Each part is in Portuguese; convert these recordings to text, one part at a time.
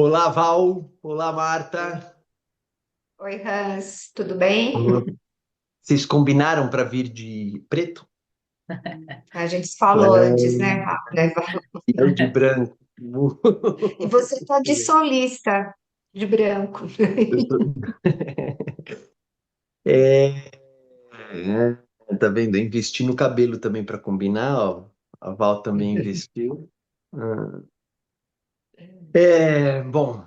Olá, Val. Olá, Marta. Oi, Hans, tudo bem? Olá. Vocês combinaram para vir de preto? A gente se falou antes, É, né? e eu de branco. E você tá de solista, de branco. Eu tô- É, tá vendo? Eu investi no cabelo também para combinar, ó. A Val também investiu. Ah. Bom,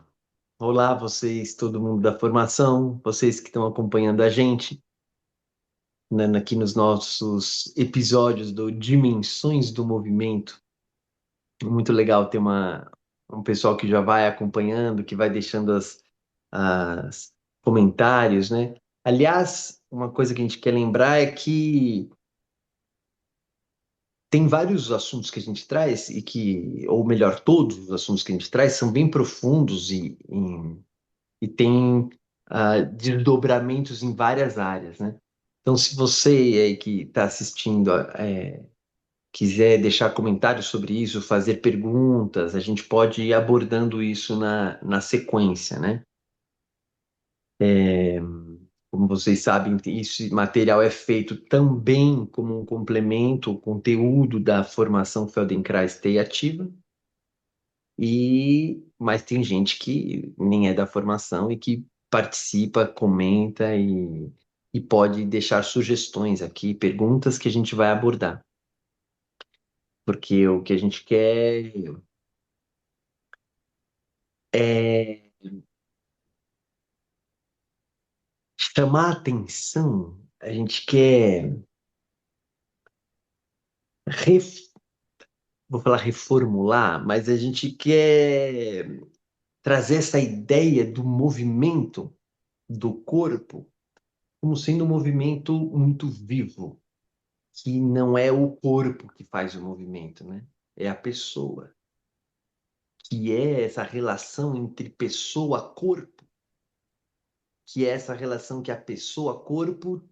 olá vocês, todo mundo da formação, vocês que estão acompanhando a gente, né, aqui nos nossos episódios do Dimensões do Movimento. Muito legal ter um pessoal que já vai acompanhando, que vai deixando as comentários, né? Aliás, uma coisa que a gente quer lembrar é que tem vários assuntos que a gente traz ou melhor, todos os assuntos que a gente traz são bem profundos e tem desdobramentos em várias áreas, né? Então, se você aí que está assistindo quiser deixar comentários sobre isso, fazer perguntas, a gente pode ir abordando isso na sequência, né? Como vocês sabem, esse material é feito também como um complemento ao conteúdo da formação Feldenkrais TI ativa, mas tem gente que nem é da formação e que participa, comenta e pode deixar sugestões aqui, perguntas que a gente vai abordar. Porque o que a gente quer é chamar a atenção, a gente quer, ref- vou falar reformular, mas a gente quer trazer essa ideia do movimento do corpo como sendo um movimento muito vivo, que não é o corpo que faz o movimento, né? É a pessoa, que é essa relação entre pessoa-corpo, que é essa relação que a pessoa-corpo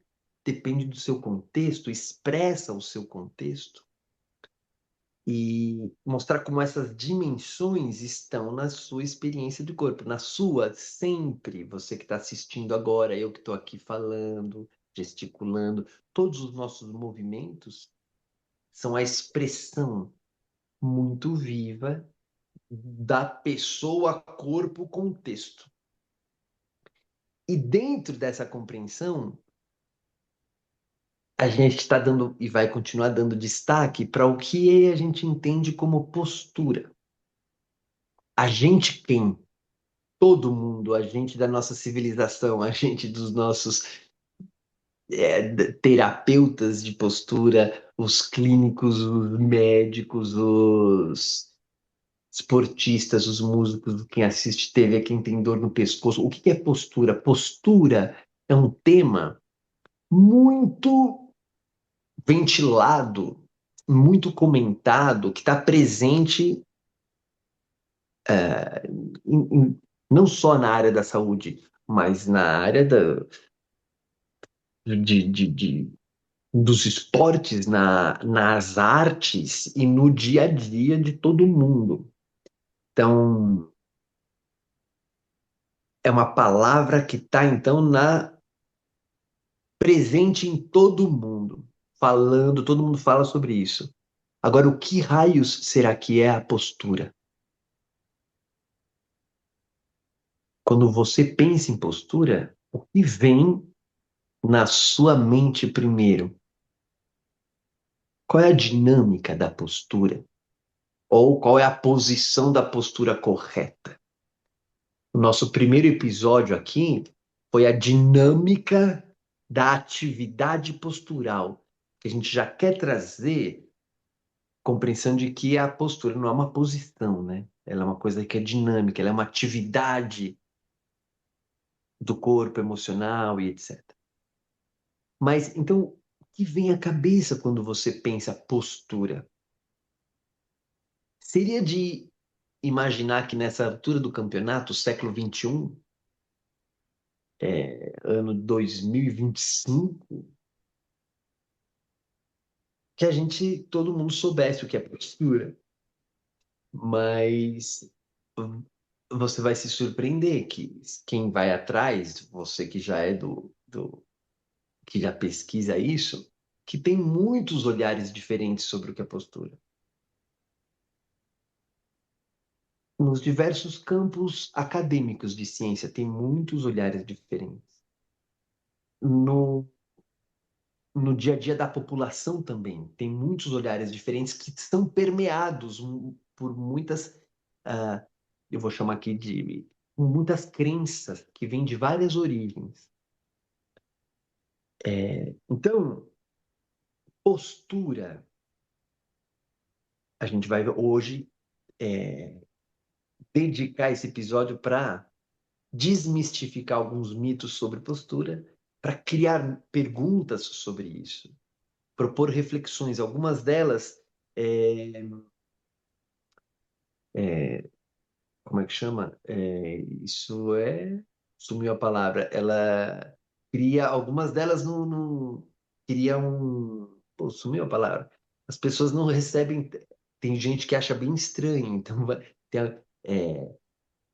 depende do seu contexto, expressa o seu contexto e mostrar como essas dimensões estão na sua experiência de corpo, na sua sempre, você que está assistindo agora, eu que estou aqui falando, gesticulando, todos os nossos movimentos são a expressão muito viva da pessoa, corpo, contexto. E dentro dessa compreensão, a gente está dando e vai continuar dando destaque para o que a gente entende como postura. A gente quem? Todo mundo, a gente da nossa civilização, a gente dos nossos terapeutas de postura, os clínicos, os médicos, os esportistas, os músicos, quem assiste TV, quem tem dor no pescoço. O que é postura? Postura é um tema muito ventilado, muito comentado, que está presente não só na área da saúde, mas na área de, de, de- dos esportes, nas artes e no dia a dia de todo mundo. Então, é uma palavra que está, então, presente em todo mundo, falando, todo mundo fala sobre isso. Agora, o que raios será que é a postura? Quando você pensa em postura, o que vem na sua mente primeiro? Qual é a dinâmica da postura? Ou qual é a posição da postura correta? O nosso primeiro episódio aqui foi a dinâmica da atividade postural, que a gente já quer trazer compreensão de que a postura não é uma posição, né? Ela é uma coisa que é dinâmica, ela é uma atividade do corpo emocional e etc. Mas então, o que vem à cabeça quando você pensa postura? Seria de imaginar que nessa altura do campeonato, século XXI, ano 2025, que a gente, todo mundo soubesse o que é postura. Mas você vai se surpreender que quem vai atrás, você que já é que já pesquisa isso, que tem muitos olhares diferentes sobre o que é postura. Nos diversos campos acadêmicos de ciência, tem muitos olhares diferentes. No, no dia a dia da população também, tem muitos olhares diferentes que estão permeados por muitas, ah, eu vou chamar aqui de muitas crenças que vêm de várias origens. Então, postura, a gente vai hoje dedicar esse episódio para desmistificar alguns mitos sobre postura, para criar perguntas sobre isso, propor reflexões. Algumas delas, como é que chama? Sumiu a palavra. Ela cria, algumas delas não cria pô, sumiu a palavra. As pessoas não recebem, tem gente que acha bem estranho, então tem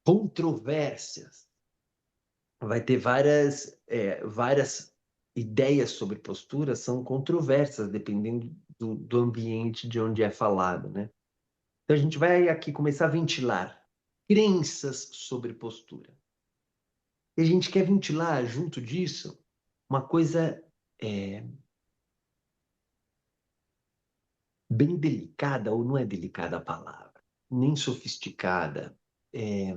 controvérsias. Vai ter várias ideias sobre postura, são controversas, dependendo do ambiente de onde é falado, né? Então a gente vai aqui começar a ventilar crenças sobre postura. E a gente quer ventilar, junto disso, uma coisa é, bem delicada, ou não é delicada a palavra, nem sofisticada. É,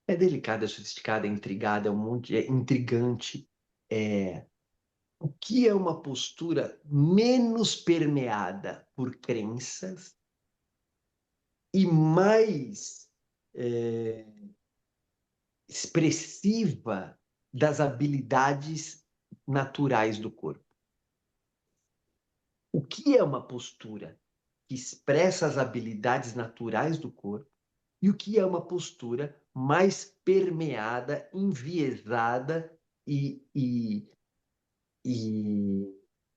é delicada, é sofisticada, é intrigada, é intrigante. É, o que é uma postura menos permeada por crenças e mais é, expressiva das habilidades naturais do corpo? O que é uma postura que expressa as habilidades naturais do corpo e o que é uma postura mais permeada, enviesada e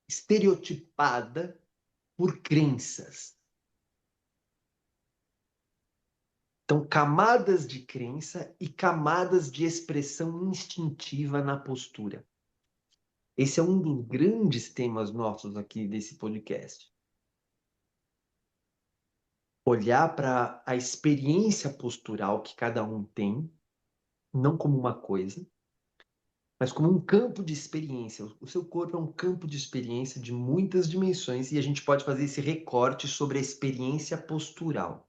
estereotipada por crenças? Então, camadas de crença e camadas de expressão instintiva na postura. Esse é um dos grandes temas nossos aqui desse podcast. Olhar para a experiência postural que cada um tem, não como uma coisa, mas como um campo de experiência. O seu corpo é um campo de experiência de muitas dimensões e a gente pode fazer esse recorte sobre a experiência postural.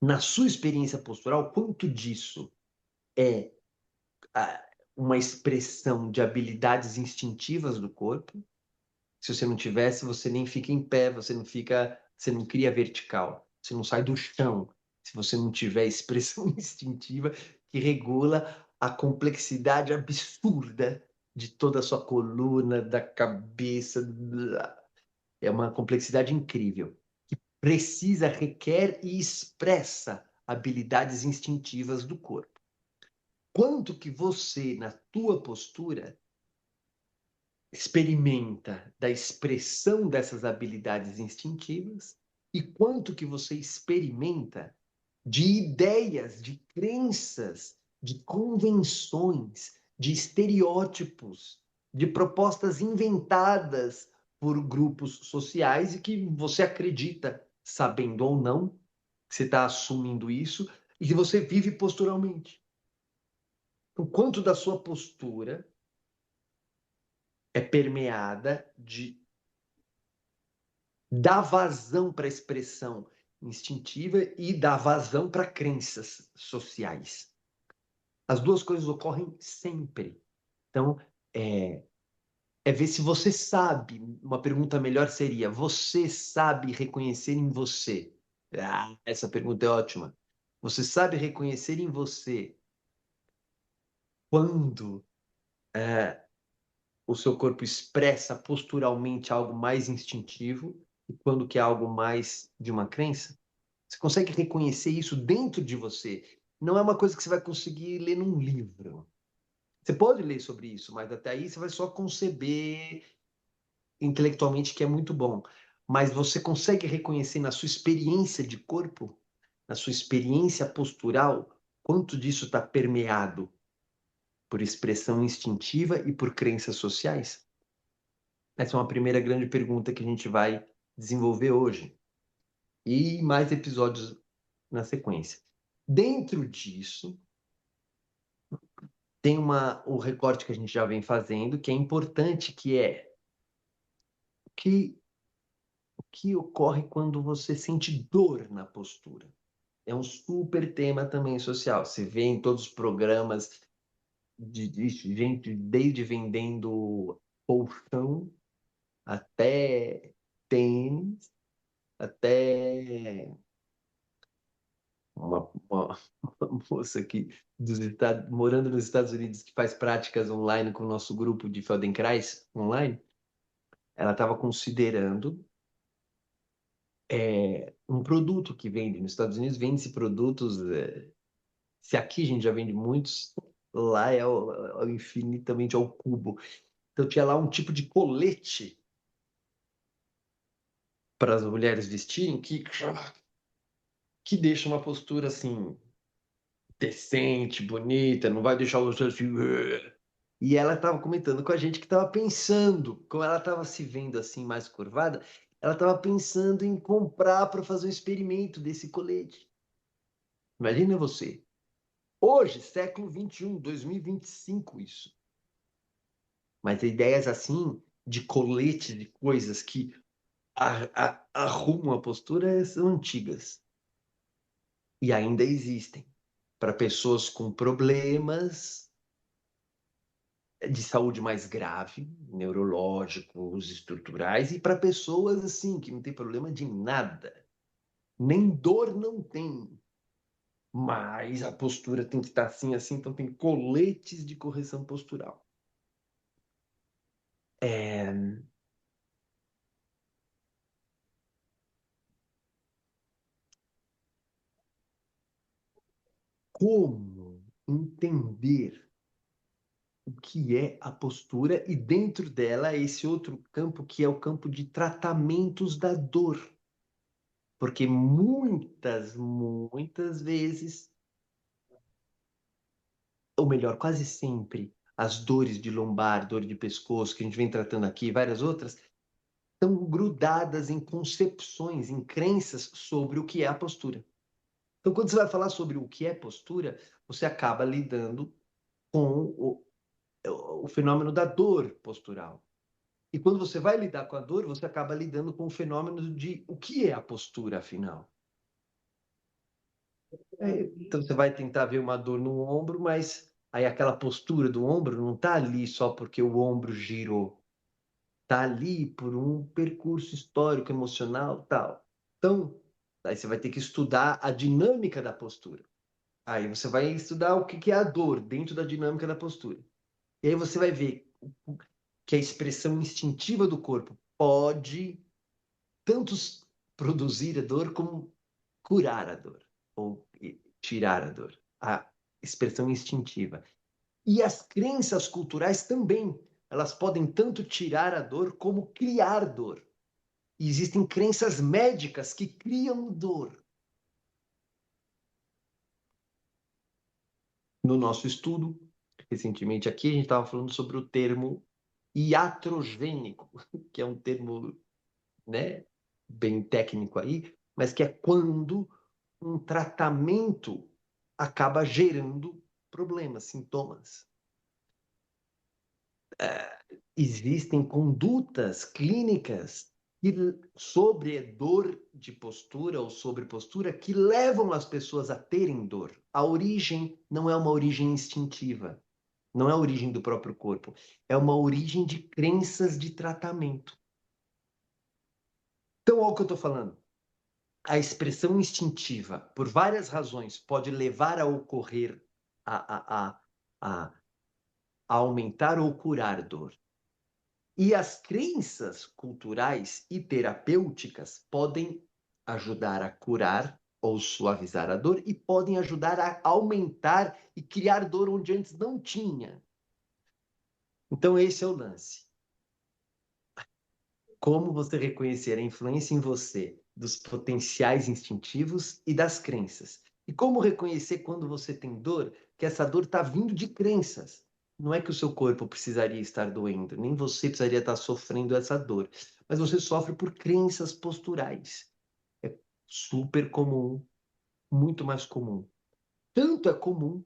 Na sua experiência postural, quanto disso é uma expressão de habilidades instintivas do corpo? Se você não tivesse, você nem fica em pé, você não cria vertical, você não sai do chão. Se você não tiver expressão instintiva que regula a complexidade absurda de toda a sua coluna, da cabeça, é uma complexidade incrível. Precisa, requer e expressa habilidades instintivas do corpo. Quanto que você, na tua postura, experimenta da expressão dessas habilidades instintivas e quanto que você experimenta de ideias, de crenças, de convenções, de estereótipos, de propostas inventadas por grupos sociais e que você acredita, sabendo ou não, que você está assumindo isso e que você vive posturalmente. O quanto da sua postura é permeada de dar vazão para a expressão instintiva e dar vazão para crenças sociais. As duas coisas ocorrem sempre. Então, é ver se você sabe. Uma pergunta melhor seria: você sabe reconhecer em você? Ah, essa pergunta é ótima. Você sabe reconhecer em você quando o seu corpo expressa posturalmente algo mais instintivo e quando que é algo mais de uma crença? Você consegue reconhecer isso dentro de você. Não é uma coisa que você vai conseguir ler num livro. Você pode ler sobre isso, mas até aí você vai só conceber intelectualmente que é muito bom. Mas você consegue reconhecer na sua experiência de corpo na sua experiência postural, quanto disso está permeado por expressão instintiva e por crenças sociais? Essa é uma primeira grande pergunta que a gente vai desenvolver hoje. E mais episódios na sequência. Dentro disso, tem o recorte que a gente já vem fazendo, que é importante, que é que, o que ocorre quando você sente dor na postura. É um super tema também social. Você vê em todos os programas de gente desde vendendo colchão até tênis, até uma moça aqui morando nos Estados Unidos que faz práticas online com o nosso grupo de Feldenkrais online. Ela estava considerando um produto que vende nos Estados Unidos, vende-se produtos. Se aqui a gente já vende muitos, lá é infinitamente ao cubo. Então tinha lá um tipo de colete para as mulheres vestirem que deixa uma postura assim decente, bonita, não vai deixar você assim. E ela estava comentando com a gente que estava pensando, como ela estava se vendo assim mais curvada, ela estava pensando em comprar para fazer um experimento desse colete. Imagina você. Hoje, século 21, 2025, isso. Mas ideias assim, de colete, de coisas que arrumam a postura, são antigas. E ainda existem. Para pessoas com problemas de saúde mais grave, neurológicos, estruturais, e para pessoas assim, que não tem problema de nada. Nem dor não tem. Mas a postura tem que estar assim, assim, então tem coletes de correção postural. É, como entender o que é a postura e dentro dela esse outro campo que é o campo de tratamentos da dor. Porque muitas vezes, ou melhor, quase sempre, as dores de lombar, dor de pescoço, que a gente vem tratando aqui, e várias outras, estão grudadas em concepções, em crenças sobre o que é a postura. Então, quando você vai falar sobre o que é postura, você acaba lidando com o fenômeno da dor postural. E quando você vai lidar com a dor, você acaba lidando com o fenômeno de o que é a postura, afinal. Então você vai tentar ver uma dor no ombro, mas aí aquela postura do ombro não está ali só porque o ombro girou. Está ali por um percurso histórico, emocional, tal. Então, aí você vai ter que estudar a dinâmica da postura. Aí você vai estudar o que é a dor dentro da dinâmica da postura. E aí você vai ver que a expressão instintiva do corpo pode tanto produzir a dor como curar a dor ou tirar a dor. A expressão instintiva. E as crenças culturais também, elas podem tanto tirar a dor como criar dor. E existem crenças médicas que criam dor. No nosso estudo, recentemente aqui, a gente estava falando sobre o termo iatrogênico, que é um termo, né, bem técnico aí, mas que é quando um tratamento acaba gerando problemas, sintomas. Existem condutas clínicas sobre dor de postura ou sobre postura que levam as pessoas a terem dor. A origem não é uma origem instintiva, não é a origem do próprio corpo, é uma origem de crenças de tratamento. Então, olha o que eu estou falando. A expressão instintiva, por várias razões, pode levar a ocorrer, a aumentar ou curar dor. E as crenças culturais e terapêuticas podem ajudar a curar ou suavizar a dor e podem ajudar a aumentar e criar dor onde antes não tinha. Então, esse é o lance. Como você reconhecer a influência em você dos potenciais instintivos e das crenças. E como reconhecer quando você tem dor, que essa dor está vindo de crenças. Não é que o seu corpo precisaria estar doendo, nem você precisaria estar sofrendo essa dor, mas você sofre por crenças posturais. É super comum, muito mais comum. Tanto é comum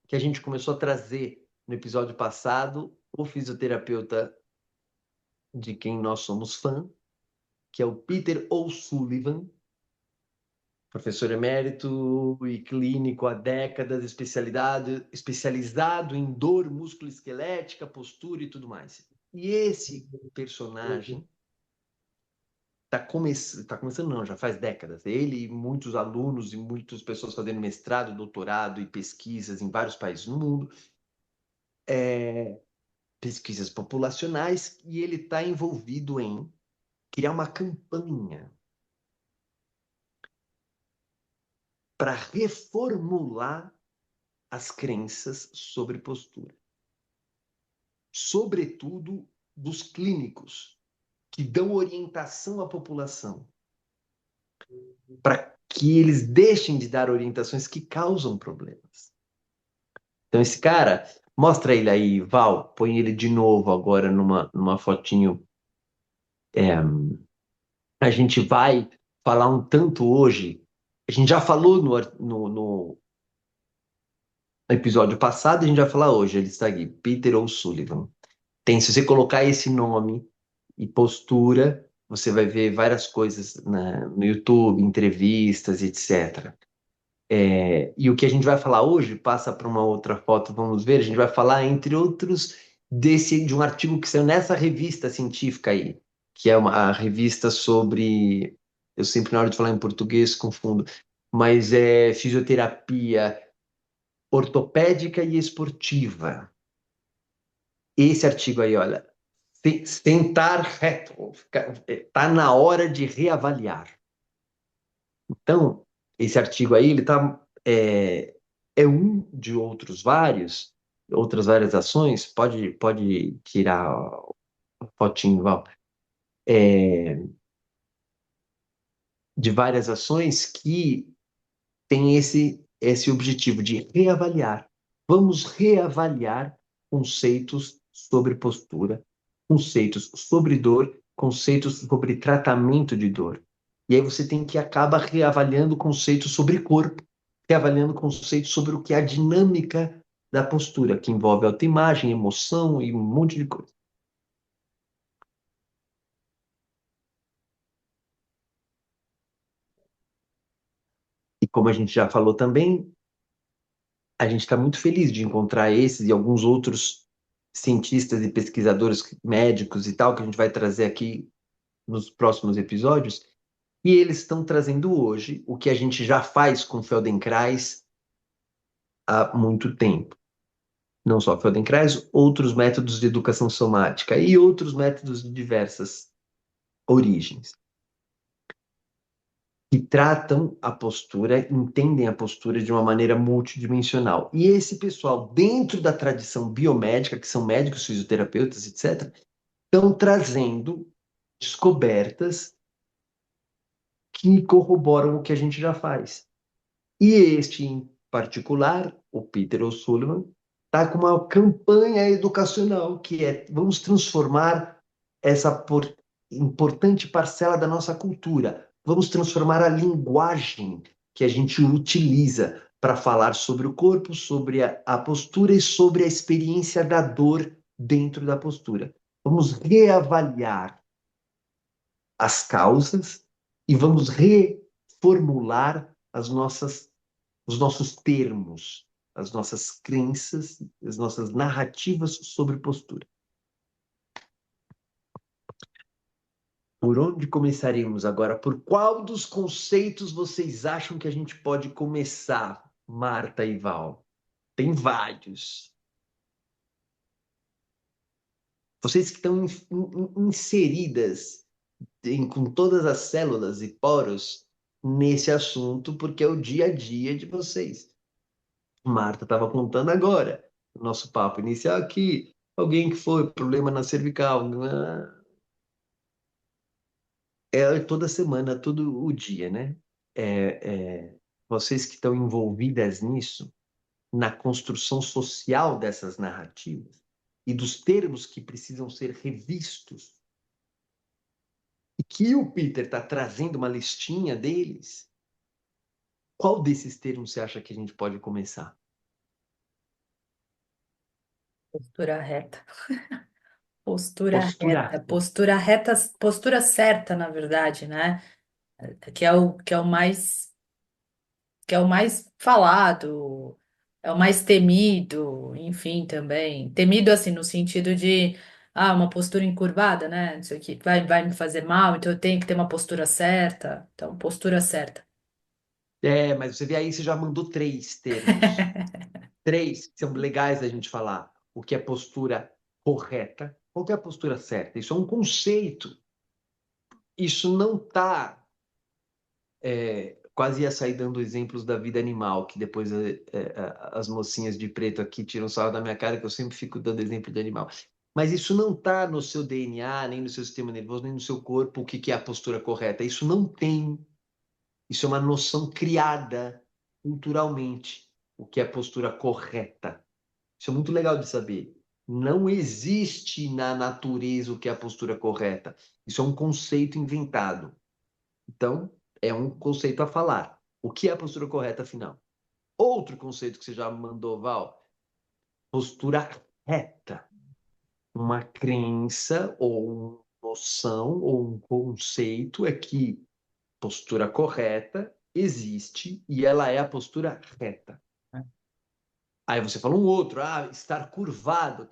que a gente começou a trazer no episódio passado o fisioterapeuta de quem nós somos fã, que é o Peter O'Sullivan, professor emérito e clínico há décadas, especializado em dor musculoesquelética, postura e tudo mais. E esse personagem está começando, não, já faz décadas. Ele e muitos alunos e muitas pessoas fazendo mestrado, doutorado e pesquisas em vários países no mundo, pesquisas populacionais, e ele está envolvido em criar uma campanha para reformular as crenças sobre postura, sobretudo dos clínicos, que dão orientação à população, para que eles deixem de dar orientações que causam problemas. Então, esse cara, mostra ele aí, Val, põe ele de novo agora numa fotinho. A gente vai falar um tanto hoje, a gente já falou no episódio passado, a gente vai falar hoje, ele está aqui, Peter O'Sullivan. Tem, se você colocar esse nome e postura, você vai ver várias coisas no YouTube, entrevistas, etc. E o que a gente vai falar hoje, passa para uma outra foto, vamos ver, a gente vai falar, entre outros, de um artigo que saiu nessa revista científica aí, que é a revista sobre, eu sempre na hora de falar em português confundo, mas é fisioterapia ortopédica e esportiva. Esse artigo aí, olha, sentar reto, está na hora de reavaliar. Então, esse artigo aí, ele é um de outros vários, outras várias ações, pode tirar a fotinho, Val, de várias ações que tem esse objetivo de reavaliar. Vamos reavaliar conceitos sobre postura, conceitos sobre dor, conceitos sobre tratamento de dor. E aí você tem que acaba reavaliando conceitos sobre corpo, reavaliando conceitos sobre o que é a dinâmica da postura, que envolve autoimagem, emoção e um monte de coisa. E como a gente já falou também, a gente está muito feliz de encontrar esses e alguns outros cientistas e pesquisadores médicos e tal, que a gente vai trazer aqui nos próximos episódios, e eles estão trazendo hoje o que a gente já faz com Feldenkrais há muito tempo. Não só Feldenkrais, outros métodos de educação somática e outros métodos de diversas origens, que tratam a postura, entendem a postura de uma maneira multidimensional. E esse pessoal, dentro da tradição biomédica, que são médicos, fisioterapeutas, etc., estão trazendo descobertas que corroboram o que a gente já faz. E este, em particular, o Peter O'Sullivan, está com uma campanha educacional que é: vamos transformar essa importante parcela da nossa cultura, vamos transformar a linguagem que a gente utiliza para falar sobre o corpo, sobre a postura e sobre a experiência da dor dentro da postura. Vamos reavaliar as causas e vamos reformular os nossos termos, as nossas crenças, as nossas narrativas sobre postura. Por onde começaríamos agora? Por qual dos conceitos vocês acham que a gente pode começar, Marta e Val? Tem vários. Vocês que estão inseridas com todas as células e poros nesse assunto, porque é o dia a dia de vocês. Marta estava contando agora, o nosso papo inicial aqui, alguém que foi problema na cervical, É toda semana, todo o dia, né? Vocês que estão envolvidas nisso, na construção social dessas narrativas e dos termos que precisam ser revistos, e que o Peter está trazendo uma listinha deles, qual desses termos você acha que a gente pode começar? Postura reta. Postura Postura. reta. Postura reta, postura certa, na verdade, né? Que é o mais falado, é o mais temido, enfim, também. Temido, assim, no sentido de, uma postura encurvada, né? Isso aqui vai me fazer mal, então eu tenho que ter uma postura certa. Então, postura certa. Mas você vê aí, você já mandou três termos. Três que são legais da gente falar. O que é postura correta, qual que é a postura certa. Isso é um conceito. Isso não está. Quase ia sair dando exemplos da vida animal, que depois as mocinhas de preto aqui tiram sarro da minha cara, que eu sempre fico dando exemplo de animal. Mas isso não está no seu DNA, nem no seu sistema nervoso, nem no seu corpo, o que que é a postura correta. Isso não tem. Isso é uma noção criada culturalmente, o que é a postura correta. Isso é muito legal de saber. Não existe na natureza o que é a postura correta. Isso é um conceito inventado. Então, é um conceito a falar. O que é a postura correta, afinal? Outro conceito que você já mandou, Val, postura reta. Uma crença ou uma noção ou um conceito é que postura correta existe e ela é a postura reta. Aí você fala um outro, estar curvado,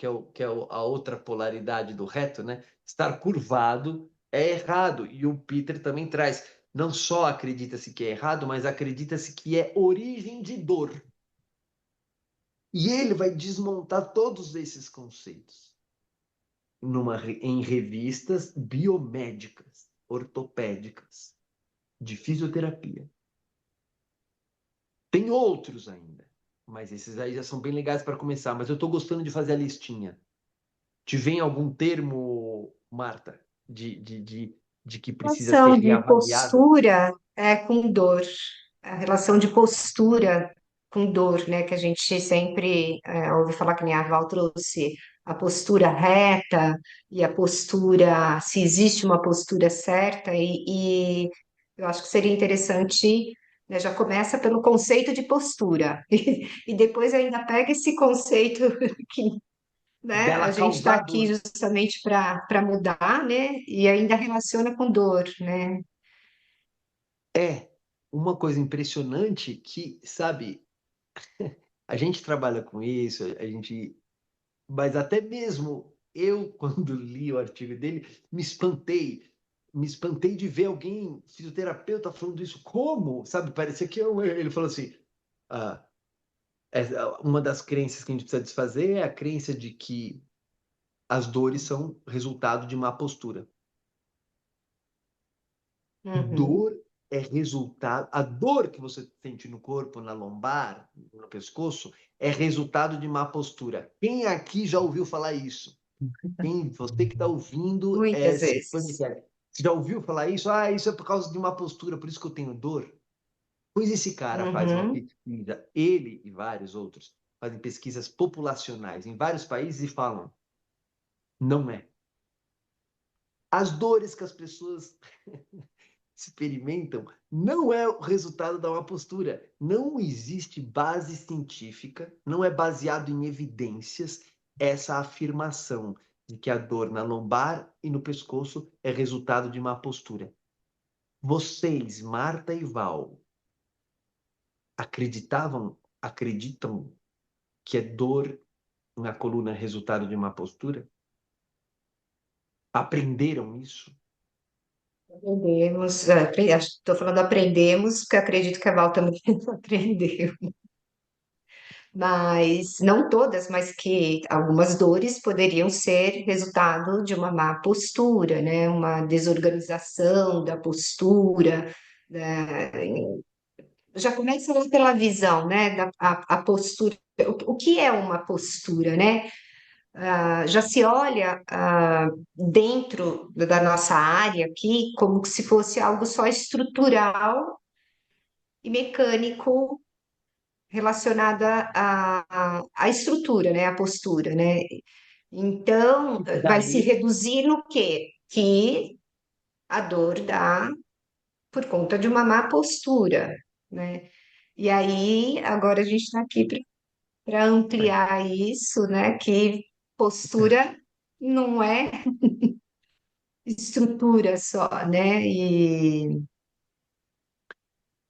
a outra polaridade do reto, né? Estar curvado é errado. E o Peter também traz. Não só acredita-se que é errado, mas acredita-se que é origem de dor. E ele vai desmontar todos esses conceitos em revistas biomédicas, ortopédicas, de fisioterapia. Tem outros ainda, mas esses aí já são bem legais para começar. Mas eu estou gostando de fazer a listinha. Te vem algum termo, Marta, de que precisa ser Relação de reavaliado? postura com dor, a relação de postura com dor, né? Que a gente sempre ouve falar que nem a Val trouxe a postura reta e a postura, se existe uma postura certa, e eu acho que seria interessante, né, já começa pelo conceito de postura, e depois ainda pega esse conceito que, né, a Dela gente está causar aqui dor. justamente para mudar, né? E ainda relaciona com dor, né? É uma coisa impressionante que, sabe, a gente trabalha com isso, mas até mesmo eu, quando li o artigo dele, me espantei de ver alguém, fisioterapeuta, falando isso. Como? Sabe, parecia que ele falou assim, ah, uma das crenças que a gente precisa desfazer é a crença de que as dores são resultado de má postura. Uhum, Dor é resultado. A dor que você sente no corpo, na lombar, no pescoço, é resultado de má postura. Quem aqui já ouviu falar isso? Você que está ouvindo, muitas se vezes. você já ouviu falar isso? Isso é por causa de uma postura, por isso que eu tenho dor. Pois esse cara faz uma Uhum, pesquisa, ele e vários outros fazem pesquisas populacionais em vários países e falam, não é. As dores que as pessoas experimentam não é o resultado da má postura. Não existe base científica, não é baseado em evidências essa afirmação de que a dor na lombar e no pescoço é resultado de má postura. Vocês, Marta e Val, acreditam que é dor na coluna é resultado de má postura? Aprenderam isso? aprendemos, estou falando aprendemos, porque acredito que a Val também aprendeu. Mas não todas, mas que algumas dores poderiam ser resultado de uma má postura, né? Uma desorganização da postura, né? Já começa lá pela visão, né? A postura. O que é uma postura, né? já se olha dentro da nossa área aqui como se fosse algo só estrutural e mecânico relacionado à estrutura, né, à postura, né? Então, vai se Daí, reduzir no quê? Que a dor dá por conta de uma má postura, né? E aí, agora a gente está aqui para ampliar isso, né? Que postura não é estrutura só, né? E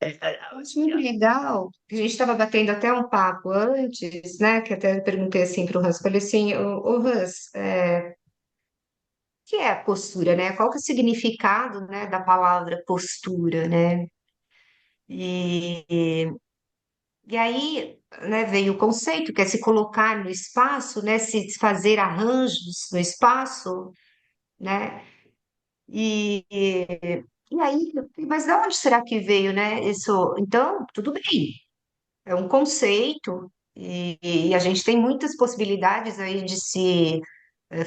é, é, eu acho muito legal, a gente estava batendo até um papo antes, né? Que até perguntei assim para o Hans, falei assim, ô Hans, o que é a postura, né? Qual que é o significado, né, da palavra postura, né? E, e aí, né, veio o conceito, que é se colocar no espaço, né? Se fazer arranjos no espaço, né? E aí, mas de onde será que veio, né? Isso, então, tudo bem, é um conceito e a gente tem muitas possibilidades aí de se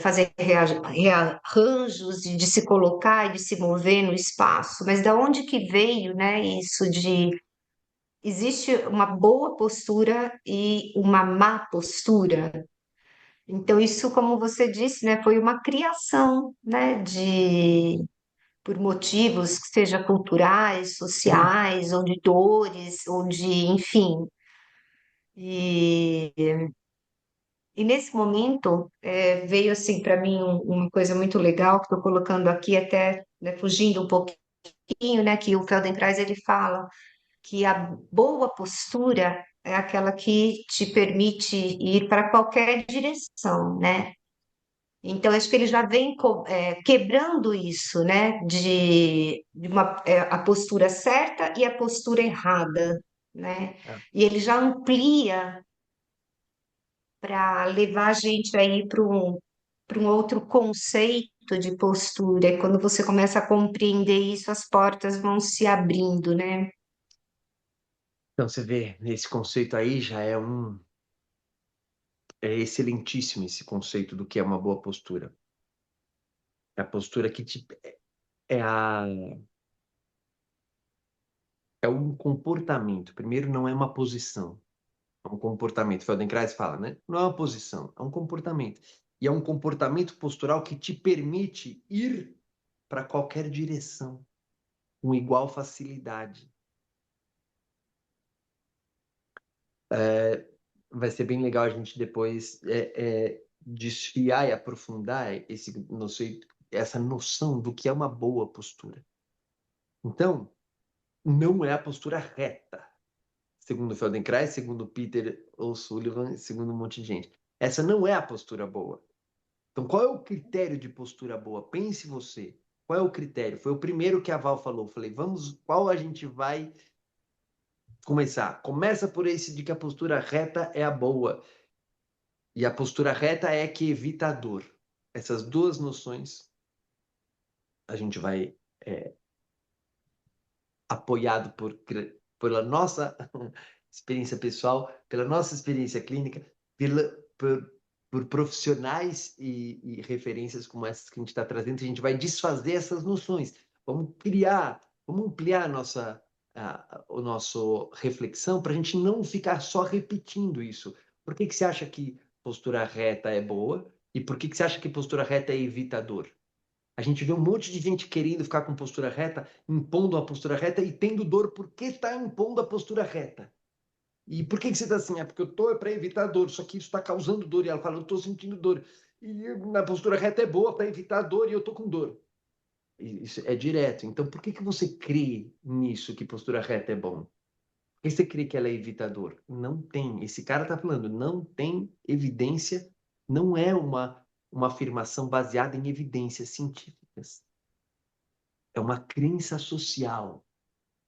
fazer rearranjos e de se colocar e de se mover no espaço, mas da onde que veio, né, isso de existe uma boa postura e uma má postura? Então, isso, como você disse, né, foi uma criação, né, de por motivos que seja culturais, sociais, ou de dores, ou de, enfim. E, e nesse momento veio assim para mim uma coisa muito legal que estou colocando aqui até, né, fugindo um pouquinho, né, que o Feldenkrais ele fala que a boa postura é aquela que te permite ir para qualquer direção, né? Então, acho que ele já vem quebrando isso, né? De a postura certa e a postura errada, né? é, E ele já amplia para levar a gente aí para um outro conceito de postura. E quando você começa a compreender isso, as portas vão se abrindo, né? então, você vê, nesse conceito aí já é excelentíssimo esse conceito do que é uma boa postura. É a postura que é, a, é um comportamento. Primeiro, não é uma posição, é um comportamento. Feldenkrais fala, né? Não é uma posição, é um comportamento. E é um comportamento postural que te permite ir para qualquer direção com igual facilidade. Vai ser bem legal a gente depois desfiar e aprofundar essa noção do que é uma boa postura. Então, não é a postura reta, segundo Feldenkrais, segundo Peter O'Sullivan, segundo um monte de gente. Essa não é a postura boa. Então, qual é o critério de postura boa? Pense você. Qual é o critério? Foi o primeiro que a Val falou. Falei, vamos, qual a gente vai começar? Começa por esse de que a postura reta é a boa. E a postura reta é que evita a dor. Essas duas noções a gente vai apoiado pela nossa experiência pessoal, pela nossa experiência clínica, pela, por, por profissionais e referências como essas que a gente está trazendo, a gente vai desfazer essas noções. Vamos ampliar a nossa reflexão para a gente não ficar só repetindo isso. Por que você acha que postura reta é boa? E por que você acha que postura reta é evitador? A gente vê um monte de gente querendo ficar com postura reta, impondo uma postura reta e tendo dor porque está impondo a postura reta. E por que você está assim? É porque eu estou para evitar dor, só que isso está causando dor. E ela fala, eu estou sentindo dor. E na postura reta é boa para evitar dor e eu estou com dor. Isso é direto. Então, por que você crê nisso, que postura reta é bom? Por que você crê que ela é evitador? Não tem. Esse cara está falando, não tem evidência, não é uma afirmação baseada em evidências científicas. É uma crença social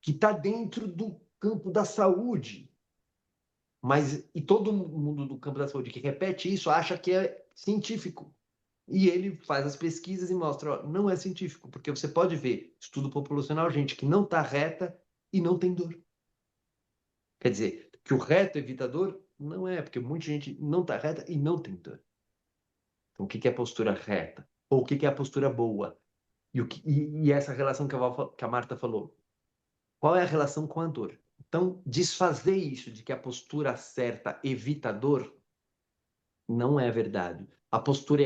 que está dentro do campo da saúde. E todo mundo do campo da saúde que repete isso acha que é científico. E ele faz as pesquisas e mostra, ó, não é científico, porque você pode ver estudo populacional, gente que não está reta e não tem dor. Quer dizer, que o reto é evitador? Não é, porque muita gente não está reta e não tem dor. Então, o que é postura reta? Ou o que é a postura boa? E essa relação que a Marta falou. Qual é a relação com a dor? Então, desfazer isso de que a postura certa evita a dor não é verdade. A postura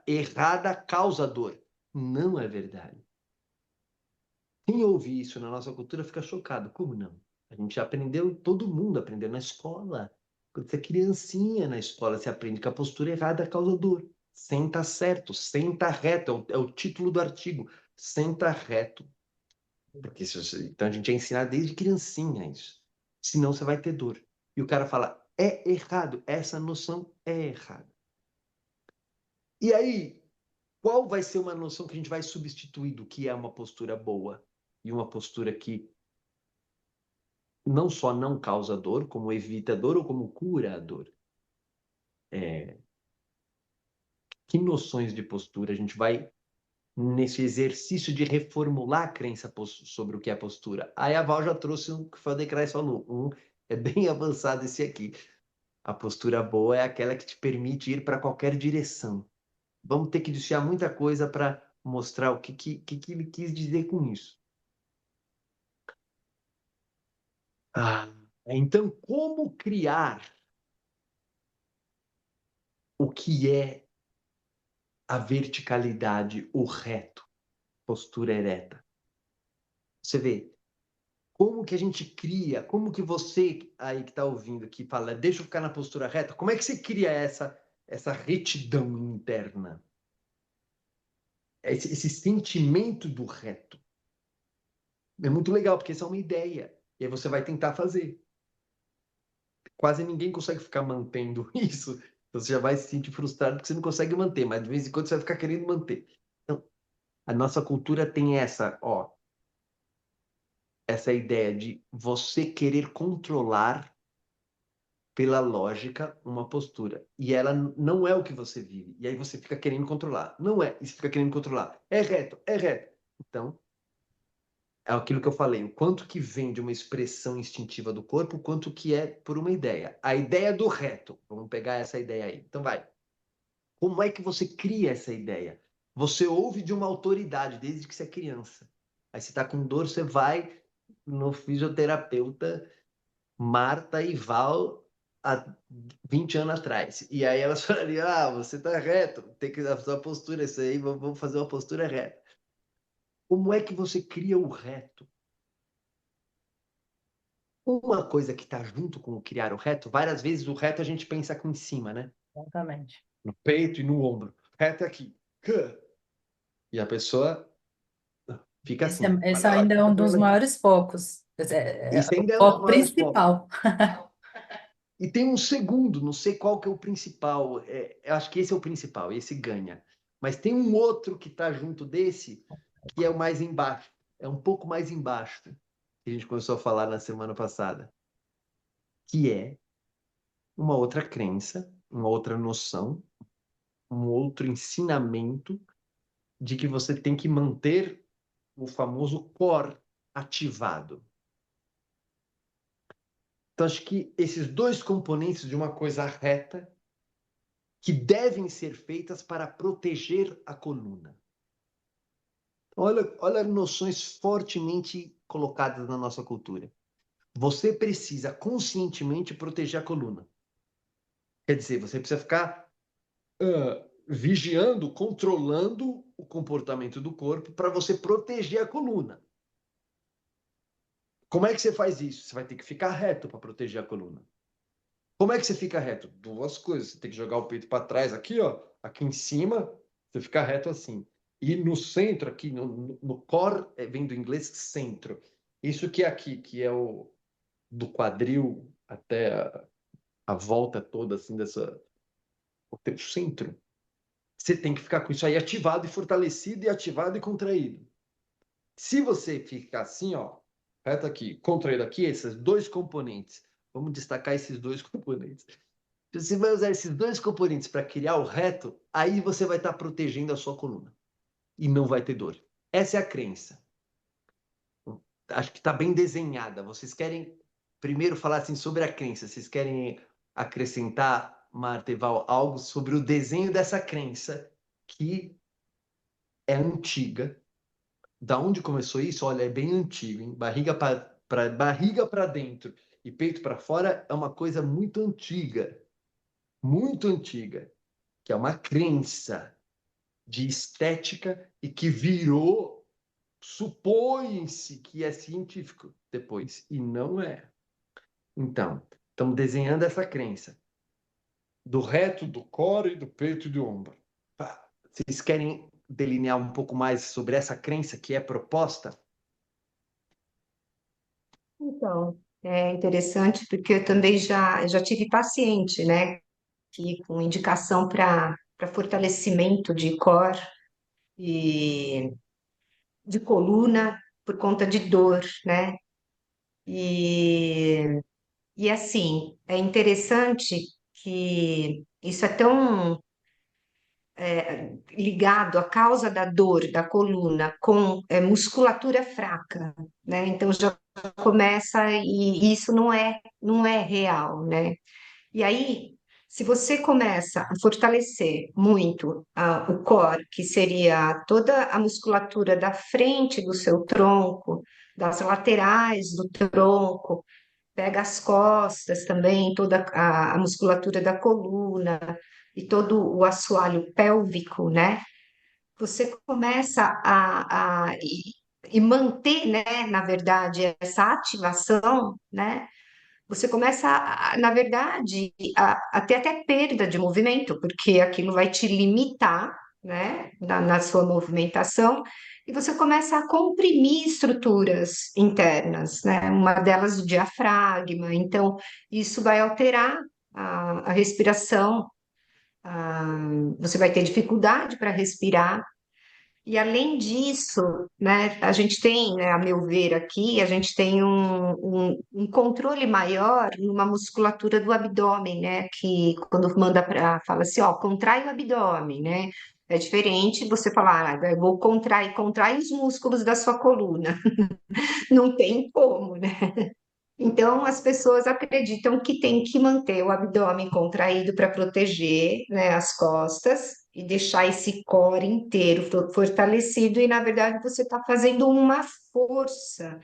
errada causa dor. Não é verdade. Quem ouve isso na nossa cultura fica chocado. Como não? A gente aprendeu, todo mundo aprendeu na escola. Quando você é criancinha na escola, você aprende que a postura errada causa dor. Senta certo, senta reto, é o título do artigo. Senta reto. Porque então a gente é ensinado desde criancinha isso. Senão você vai ter dor. E o cara fala, é errado, essa noção é errada. E aí, qual vai ser uma noção que a gente vai substituir do que é uma postura boa e uma postura que não só não causa dor, como evita dor ou como cura a dor? Que noções de postura a gente vai nesse exercício de reformular a crença sobre o que é postura? Aí a Val já trouxe um que foi o Decrais falou. É bem avançado esse aqui. A postura boa é aquela que te permite ir para qualquer direção. Vamos ter que desfiar muita coisa para mostrar o que ele quis dizer com isso. Então, como criar o que é a verticalidade, o reto, postura ereta? Você vê, como que a gente cria, como que você aí que está ouvindo, que fala, deixa eu ficar na postura reta, como é que você cria essa retidão interna? Esse sentimento do reto. É muito legal, porque isso é uma ideia. E aí você vai tentar fazer. Quase ninguém consegue ficar mantendo isso. Então você já vai se sentir frustrado porque você não consegue manter, mas de vez em quando você vai ficar querendo manter. Então, a nossa cultura tem essa ideia de você querer controlar pela lógica uma postura. E ela não é o que você vive. E aí você fica querendo controlar. Não é. E você fica querendo controlar. É reto, é reto. Então, é aquilo que eu falei, o quanto que vem de uma expressão instintiva do corpo, o quanto que é por uma ideia. A ideia do reto. Vamos pegar essa ideia aí. Então vai. Como é que você cria essa ideia? Você ouve de uma autoridade desde que você é criança. Aí você está com dor, você vai no fisioterapeuta Marta e Val há 20 anos atrás. E aí elas falariam, você está reto, tem que fazer uma postura, isso aí, vamos fazer uma postura reta. Como é que você cria o reto? Uma coisa que está junto com o criar o reto, várias vezes o reto a gente pensa aqui em cima, né? Exatamente. No peito e no ombro. Reto é aqui. E a pessoa fica assim. Esse ainda é um dos maiores focos. É Esse o ainda é um dos foco maiores focos. principal. E tem um segundo, não sei qual que é o principal. Eu acho que esse é o principal, esse ganha. Mas tem um outro que está junto desse, que é o mais embaixo. É um pouco mais embaixo, que a gente começou a falar na semana passada. Que é uma outra crença, uma outra noção, um outro ensinamento de que você tem que manter o famoso core ativado. Então, acho que esses dois componentes de uma coisa reta que devem ser feitas para proteger a coluna. Olha noções fortemente colocadas na nossa cultura. Você precisa conscientemente proteger a coluna. Quer dizer, você precisa ficar vigiando, controlando o comportamento do corpo para você proteger a coluna. Como é que você faz isso? Você vai ter que ficar reto para proteger a coluna. Como é que você fica reto? Duas coisas. Você tem que jogar o peito para trás aqui, ó, aqui em cima, você fica reto assim. E no centro, aqui no core, vem do inglês centro. Isso que é aqui, que é o do quadril até a volta toda assim o teu centro. Você tem que ficar com isso aí ativado e fortalecido e ativado e contraído. Se você ficar assim, ó, reto aqui, contraído aqui, esses dois componentes. Vamos destacar esses dois componentes. Se você vai usar esses dois componentes para criar o reto, aí você vai estar protegendo a sua coluna e não vai ter dor. Essa é a crença. Acho que está bem desenhada. Vocês querem primeiro falar assim sobre a crença? Vocês querem acrescentar Marta e Val, algo sobre o desenho dessa crença que é antiga. Da onde começou isso? Olha, é bem antigo, hein? Barriga para dentro e peito para fora é uma coisa muito antiga, que é uma crença de estética e que virou, supõe-se que é científico depois, e não é. Então, estamos desenhando essa crença do reto, do core, do peito e do ombro. Vocês querem delinear um pouco mais sobre essa crença que é proposta? Então, é interessante porque eu também já tive paciente, né, que com indicação para fortalecimento de core e de coluna por conta de dor, né? E, e assim, é interessante que isso é tão ligado à causa da dor da coluna com musculatura fraca, né? Então já começa e isso não é real, né? E aí, se você começa a fortalecer muito o core, que seria toda a musculatura da frente do seu tronco, das laterais do tronco, pega as costas também, toda a musculatura da coluna e todo o assoalho pélvico, né? Você começa e manter, né, na verdade, essa ativação, né? Você começa, na verdade, a ter até perda de movimento, porque aquilo vai te limitar, né, na sua movimentação, e você começa a comprimir estruturas internas, né, uma delas o diafragma, então isso vai alterar a respiração, você vai ter dificuldade para respirar, e além disso, né, a gente tem, né, a meu ver aqui, a gente tem um controle maior numa musculatura do abdômen, né, que quando manda para, fala assim, ó, contrai o abdômen, né, é diferente você falar, eu vou contrair, contrai os músculos da sua coluna, não tem como, né? Então, as pessoas acreditam que tem que manter o abdômen contraído para proteger, né, as costas e deixar esse core inteiro fortalecido, e na verdade você está fazendo uma força,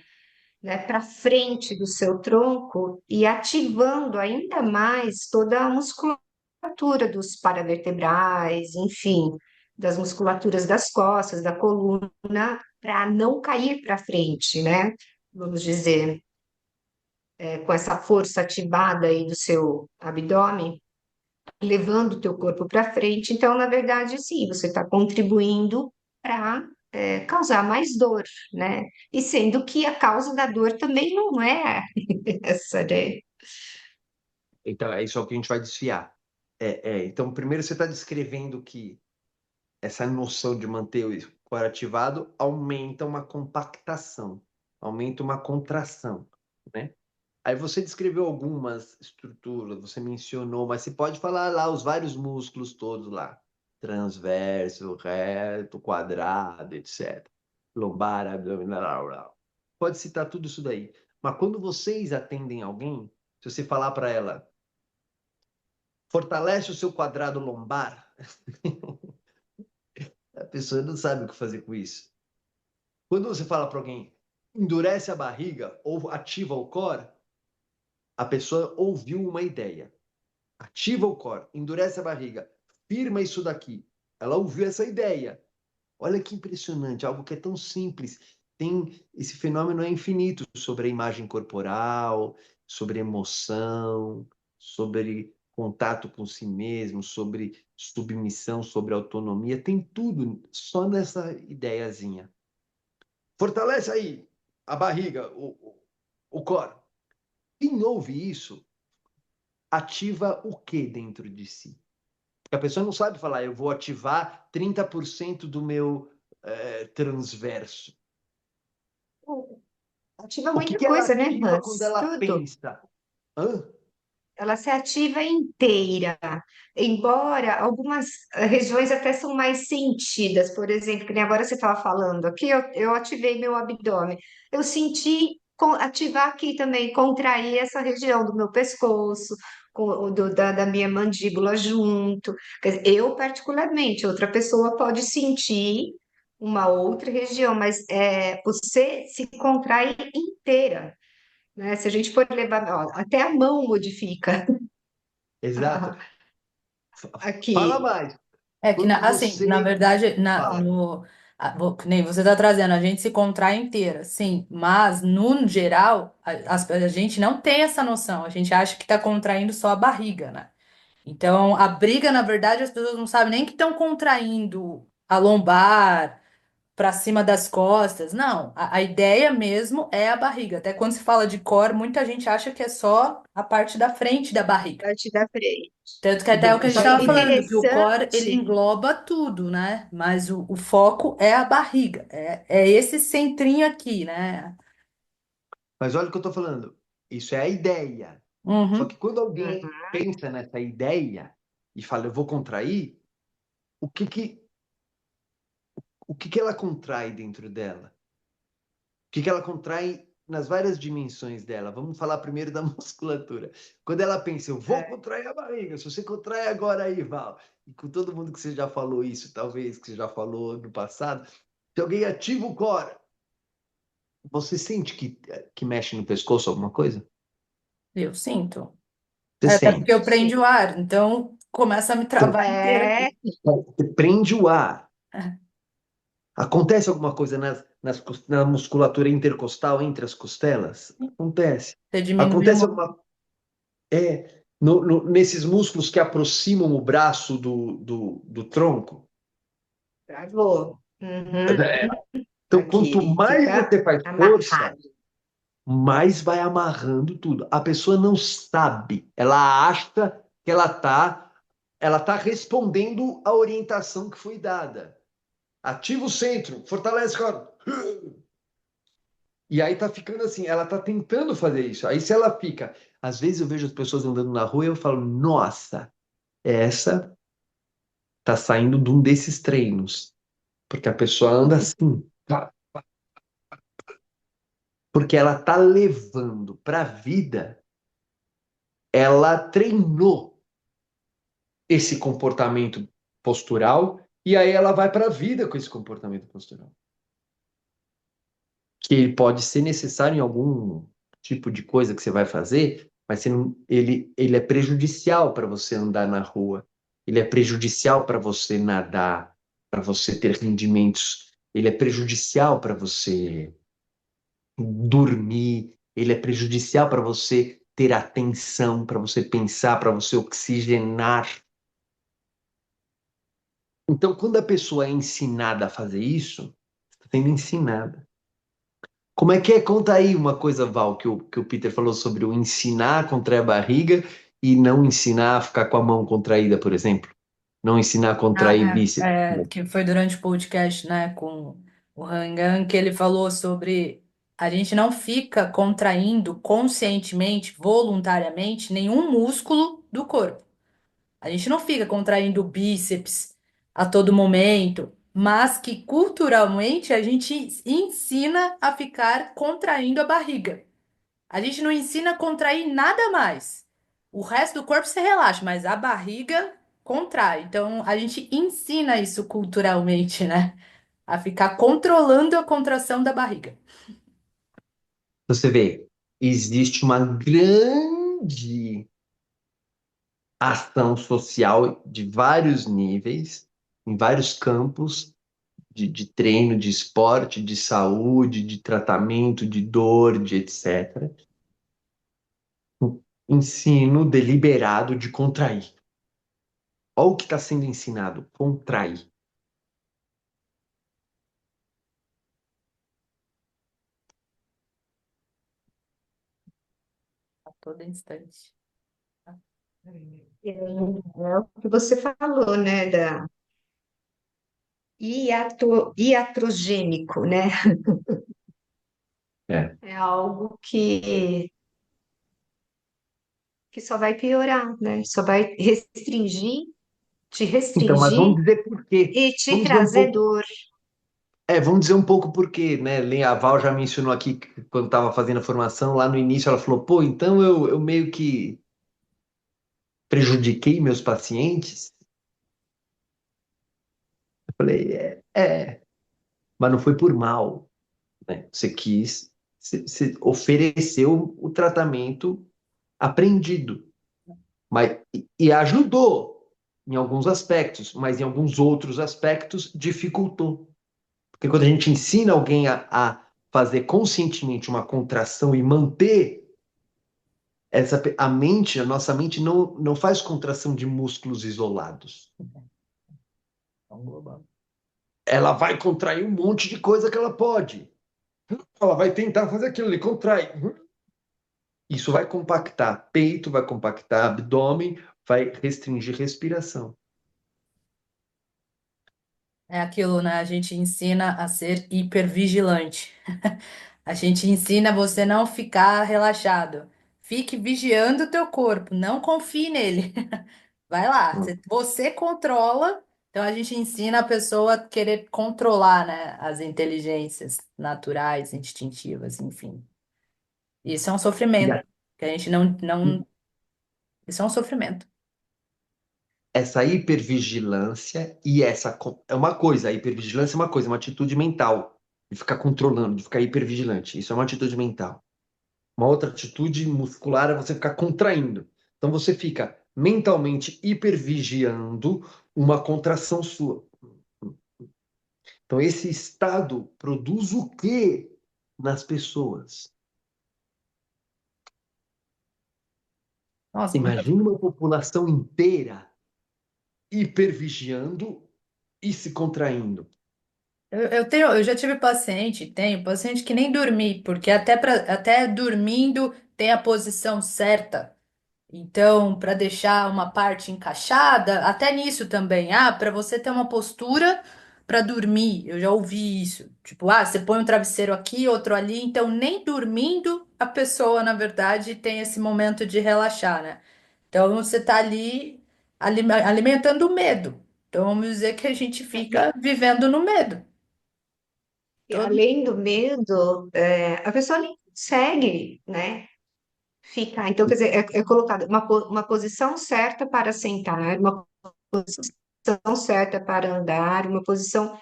né, para frente do seu tronco e ativando ainda mais toda a musculatura dos paravertebrais, enfim, das musculaturas das costas, da coluna, para não cair para frente, né? Vamos dizer com essa força ativada aí do seu abdômen, levando o teu corpo para frente. Então, na verdade, sim, você está contribuindo para causar mais dor, né? E sendo que a causa da dor também não é essa, né? Então, é isso que a gente vai desfiar. Então, primeiro você está descrevendo que essa noção de manter o core ativado aumenta uma compactação, aumenta uma contração, né? Aí você descreveu algumas estruturas, você mencionou, mas você pode falar lá os vários músculos todos lá, transverso, reto, quadrado, etc. Lombar, abdominal, blá, blá. Pode citar tudo isso daí. Mas quando vocês atendem alguém, se você falar para ela, fortalece o seu quadrado lombar, a pessoa não sabe o que fazer com isso. Quando você fala para alguém, endurece a barriga ou ativa o core, a pessoa ouviu uma ideia. Ativa o core, endurece a barriga, firma isso daqui. Ela ouviu essa ideia. Olha que impressionante, algo que é tão simples. Tem esse fenômeno é infinito sobre a imagem corporal, sobre emoção, sobre contato com si mesmo, sobre submissão, sobre autonomia, tem tudo só nessa ideiazinha. Fortalece aí a barriga, o core. Quem ouve isso ativa o que dentro de si? Porque a pessoa não sabe falar, eu vou ativar 30% do meu transverso. Ativa O que muita que ela coisa, né, ativa quando Hans? ela Tudo. pensa? Hã? Ela se ativa inteira, embora algumas regiões até são mais sentidas, por exemplo, que nem agora você estava falando aqui, eu ativei meu abdômen. Eu senti ativar aqui também, contrair essa região do meu pescoço, da minha mandíbula junto. Quer dizer, eu, particularmente, outra pessoa pode sentir uma outra região, mas você se contrai inteira, né? Se a gente for levar, ó, até a mão modifica Exato. Fala aqui. mais. É que, Quando assim, na você verdade, fala, que nem você está trazendo, a gente se contrai inteira, sim, mas, no geral, a gente não tem essa noção, a gente acha que está contraindo só a barriga, né? Então, a briga, na verdade, as pessoas não sabem nem que estão contraindo a lombar para cima das costas, não, a ideia mesmo é a barriga, até quando se fala de core, muita gente acha que é só a parte da frente da barriga. Parte da frente. Tanto que até é o então, que a gente Só sabe que estava é por quê? falando, que o core ele interessante. engloba tudo, né? Mas o foco é a barriga, é esse centrinho aqui, né? Mas olha o que eu estou falando. Isso é a ideia. Só Uhum. que quando alguém Uhum. pensa nessa ideia e fala, eu vou contrair, o que que, o que que ela contrai dentro dela? O que que ela contrai nas várias dimensões dela? Vamos falar primeiro da musculatura. Quando ela pensa, eu vou É. contrair a barriga, se você contrai agora aí, Val, e com todo mundo que você já falou isso, talvez que você já falou no passado, se alguém ativa o core, você sente que mexe no pescoço alguma coisa? Eu sinto. Você É, até porque sente. eu Sim. prende o ar, então começa a me Então, travar inteira É, aqui. você prende o ar. É, Acontece alguma coisa na musculatura intercostal entre as costelas? Acontece. você diminui Acontece uma. alguma. Nesses músculos que aproximam o braço do tronco? travou. Uhum. É. Então, quanto Aqui mais fica você faz força, amarrado. mais vai amarrando tudo. A pessoa não sabe, ela acha que ela tá respondendo à orientação que foi dada. Ativa o centro, fortalece o corpo. E aí tá ficando assim, ela tá tentando fazer isso. Aí se ela fica, às vezes eu vejo as pessoas andando na rua e eu falo, nossa, essa tá saindo de um desses treinos, porque a pessoa anda assim, tá? Porque ela tá levando para a vida, ela treinou esse comportamento postural e aí ela vai para a vida com esse comportamento postural, que ele pode ser necessário em algum tipo de coisa que você vai fazer, mas ele é prejudicial para você andar na rua, ele é prejudicial para você nadar, para você ter rendimentos, ele é prejudicial para você dormir, ele é prejudicial para você ter atenção, para você pensar, para você oxigenar. Então, quando a pessoa é ensinada a fazer isso, está sendo ensinada. Como é que é? Conta aí uma coisa, Val, que o Peter falou sobre o ensinar a contrair a barriga e não ensinar a ficar com a mão contraída, por exemplo. Não ensinar a contrair bíceps. Que foi durante o podcast, né, com o Hangan, que ele falou sobre a gente não fica contraindo conscientemente, voluntariamente, nenhum músculo do corpo. A gente não fica contraindo o bíceps a todo momento, mas que culturalmente a gente ensina a ficar contraindo a barriga. A gente não ensina a contrair nada mais. O resto do corpo você relaxa, mas a barriga contrai. Então a gente ensina isso culturalmente, né? A ficar controlando a contração da barriga. Você vê, existe uma grande ação social de vários níveis, em vários campos de treino, de esporte, de saúde, de tratamento, de dor, de etc. Um ensino deliberado de contrair. Olha o que está sendo ensinado, contrair. A todo instante. É o que você falou, né, da iatrogênico, né? É. É algo que só vai piorar, né? Só vai te Então, mas vamos restringir dizer por quê. e te Vamos dizer um trazer pouco, dor. Vamos dizer um pouco porque, né? A Val já mencionou aqui que quando estava fazendo a formação, lá no início ela falou, pô, então eu meio que prejudiquei meus pacientes. Eu falei, mas não foi por mal, né? Você ofereceu o tratamento aprendido, mas e ajudou em alguns aspectos, mas em alguns outros aspectos dificultou. Porque quando a gente ensina alguém a fazer conscientemente uma contração e manter a nossa mente não faz contração de músculos isolados. Então, global. Ela vai contrair um monte de coisa que ela pode. Ela vai tentar fazer aquilo, ele contrai. Isso vai compactar peito, vai compactar abdômen, vai restringir respiração. É aquilo, né? A gente ensina a ser hipervigilante. A gente ensina você não ficar relaxado. Fique vigiando o teu corpo, não confie nele. Vai lá, você controla. Então a gente ensina a pessoa a querer controlar, né, as inteligências naturais, instintivas, enfim. Isso é um E sofrimento, que a gente não. Isso é um sofrimento. essa hipervigilância e é uma coisa, a hipervigilância é uma coisa, uma atitude mental, de ficar controlando, de ficar hipervigilante. Isso é uma atitude mental. Uma outra atitude muscular é você ficar contraindo. Então você fica mentalmente hipervigiando uma contração sua. Então esse estado produz o quê nas pessoas? Nossa, muito. Imagina uma população inteira hipervigiando e se contraindo. Eu já tive paciente, tenho paciente que nem dormi, porque até dormindo tem a posição certa. Então, para deixar uma parte encaixada, até nisso também. Ah, para você ter uma postura para dormir, eu já ouvi isso. Tipo, você põe um travesseiro aqui, outro ali, então nem dormindo a pessoa, na verdade, tem esse momento de relaxar, né? Então, você tá ali alimentando o medo. Então, vamos dizer que a gente fica vivendo no medo. E Todo... além do medo, a pessoa nem consegue, né, ficar. Então, quer dizer, é colocada uma posição certa para sentar, uma posição certa para andar, uma posição.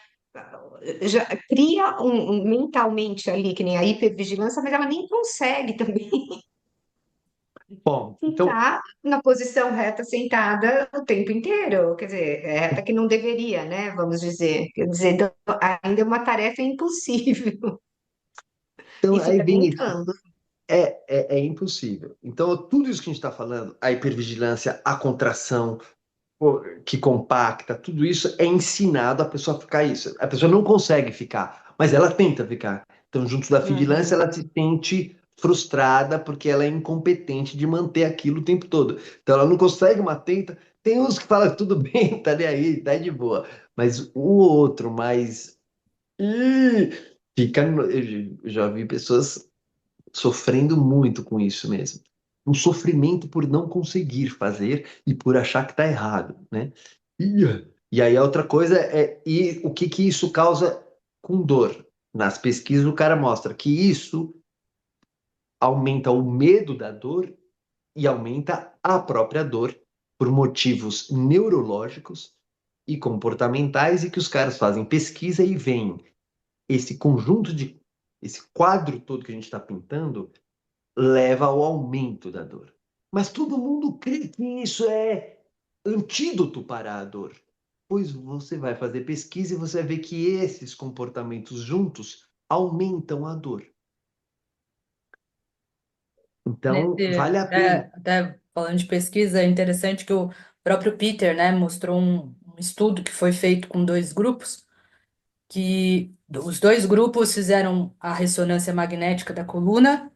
Já cria mentalmente ali, que nem a hipervigilância, mas ela nem consegue também Bom, então ficar na posição reta sentada o tempo inteiro. Quer dizer, é reta que não deveria, né? Vamos dizer. Quer dizer, então, ainda é uma tarefa impossível Então, e aí fica vem isso. tentando. É impossível. Então, tudo isso que a gente está falando, a hipervigilância, a contração, que compacta, tudo isso é ensinado a pessoa a ficar isso. A pessoa não consegue ficar, mas ela tenta ficar. Então, junto da vigilância, Uhum. ela se sente frustrada porque ela é incompetente de manter aquilo o tempo todo. Então, ela não consegue uma tenta. Tem uns que falam, tudo bem, tá nem aí, tá de boa. Mas o outro, mais. Ih, eu já vi pessoas sofrendo muito com isso mesmo. Um sofrimento por não conseguir fazer e por achar que está errado, né? E aí a outra coisa e o que que isso causa com dor? Nas pesquisas o cara mostra que isso aumenta o medo da dor e aumenta a própria dor por motivos neurológicos e comportamentais e que os caras fazem pesquisa e veem esse conjunto de esse quadro todo que a gente está pintando leva ao aumento da dor. Mas todo mundo crê que isso é antídoto para a dor. Pois você vai fazer pesquisa e você vai ver que esses comportamentos juntos aumentam a dor. Então, vale a pena. Até falando de pesquisa, é interessante que o próprio Peter, né, mostrou um estudo que foi feito com dois grupos, que os dois grupos fizeram a ressonância magnética da coluna,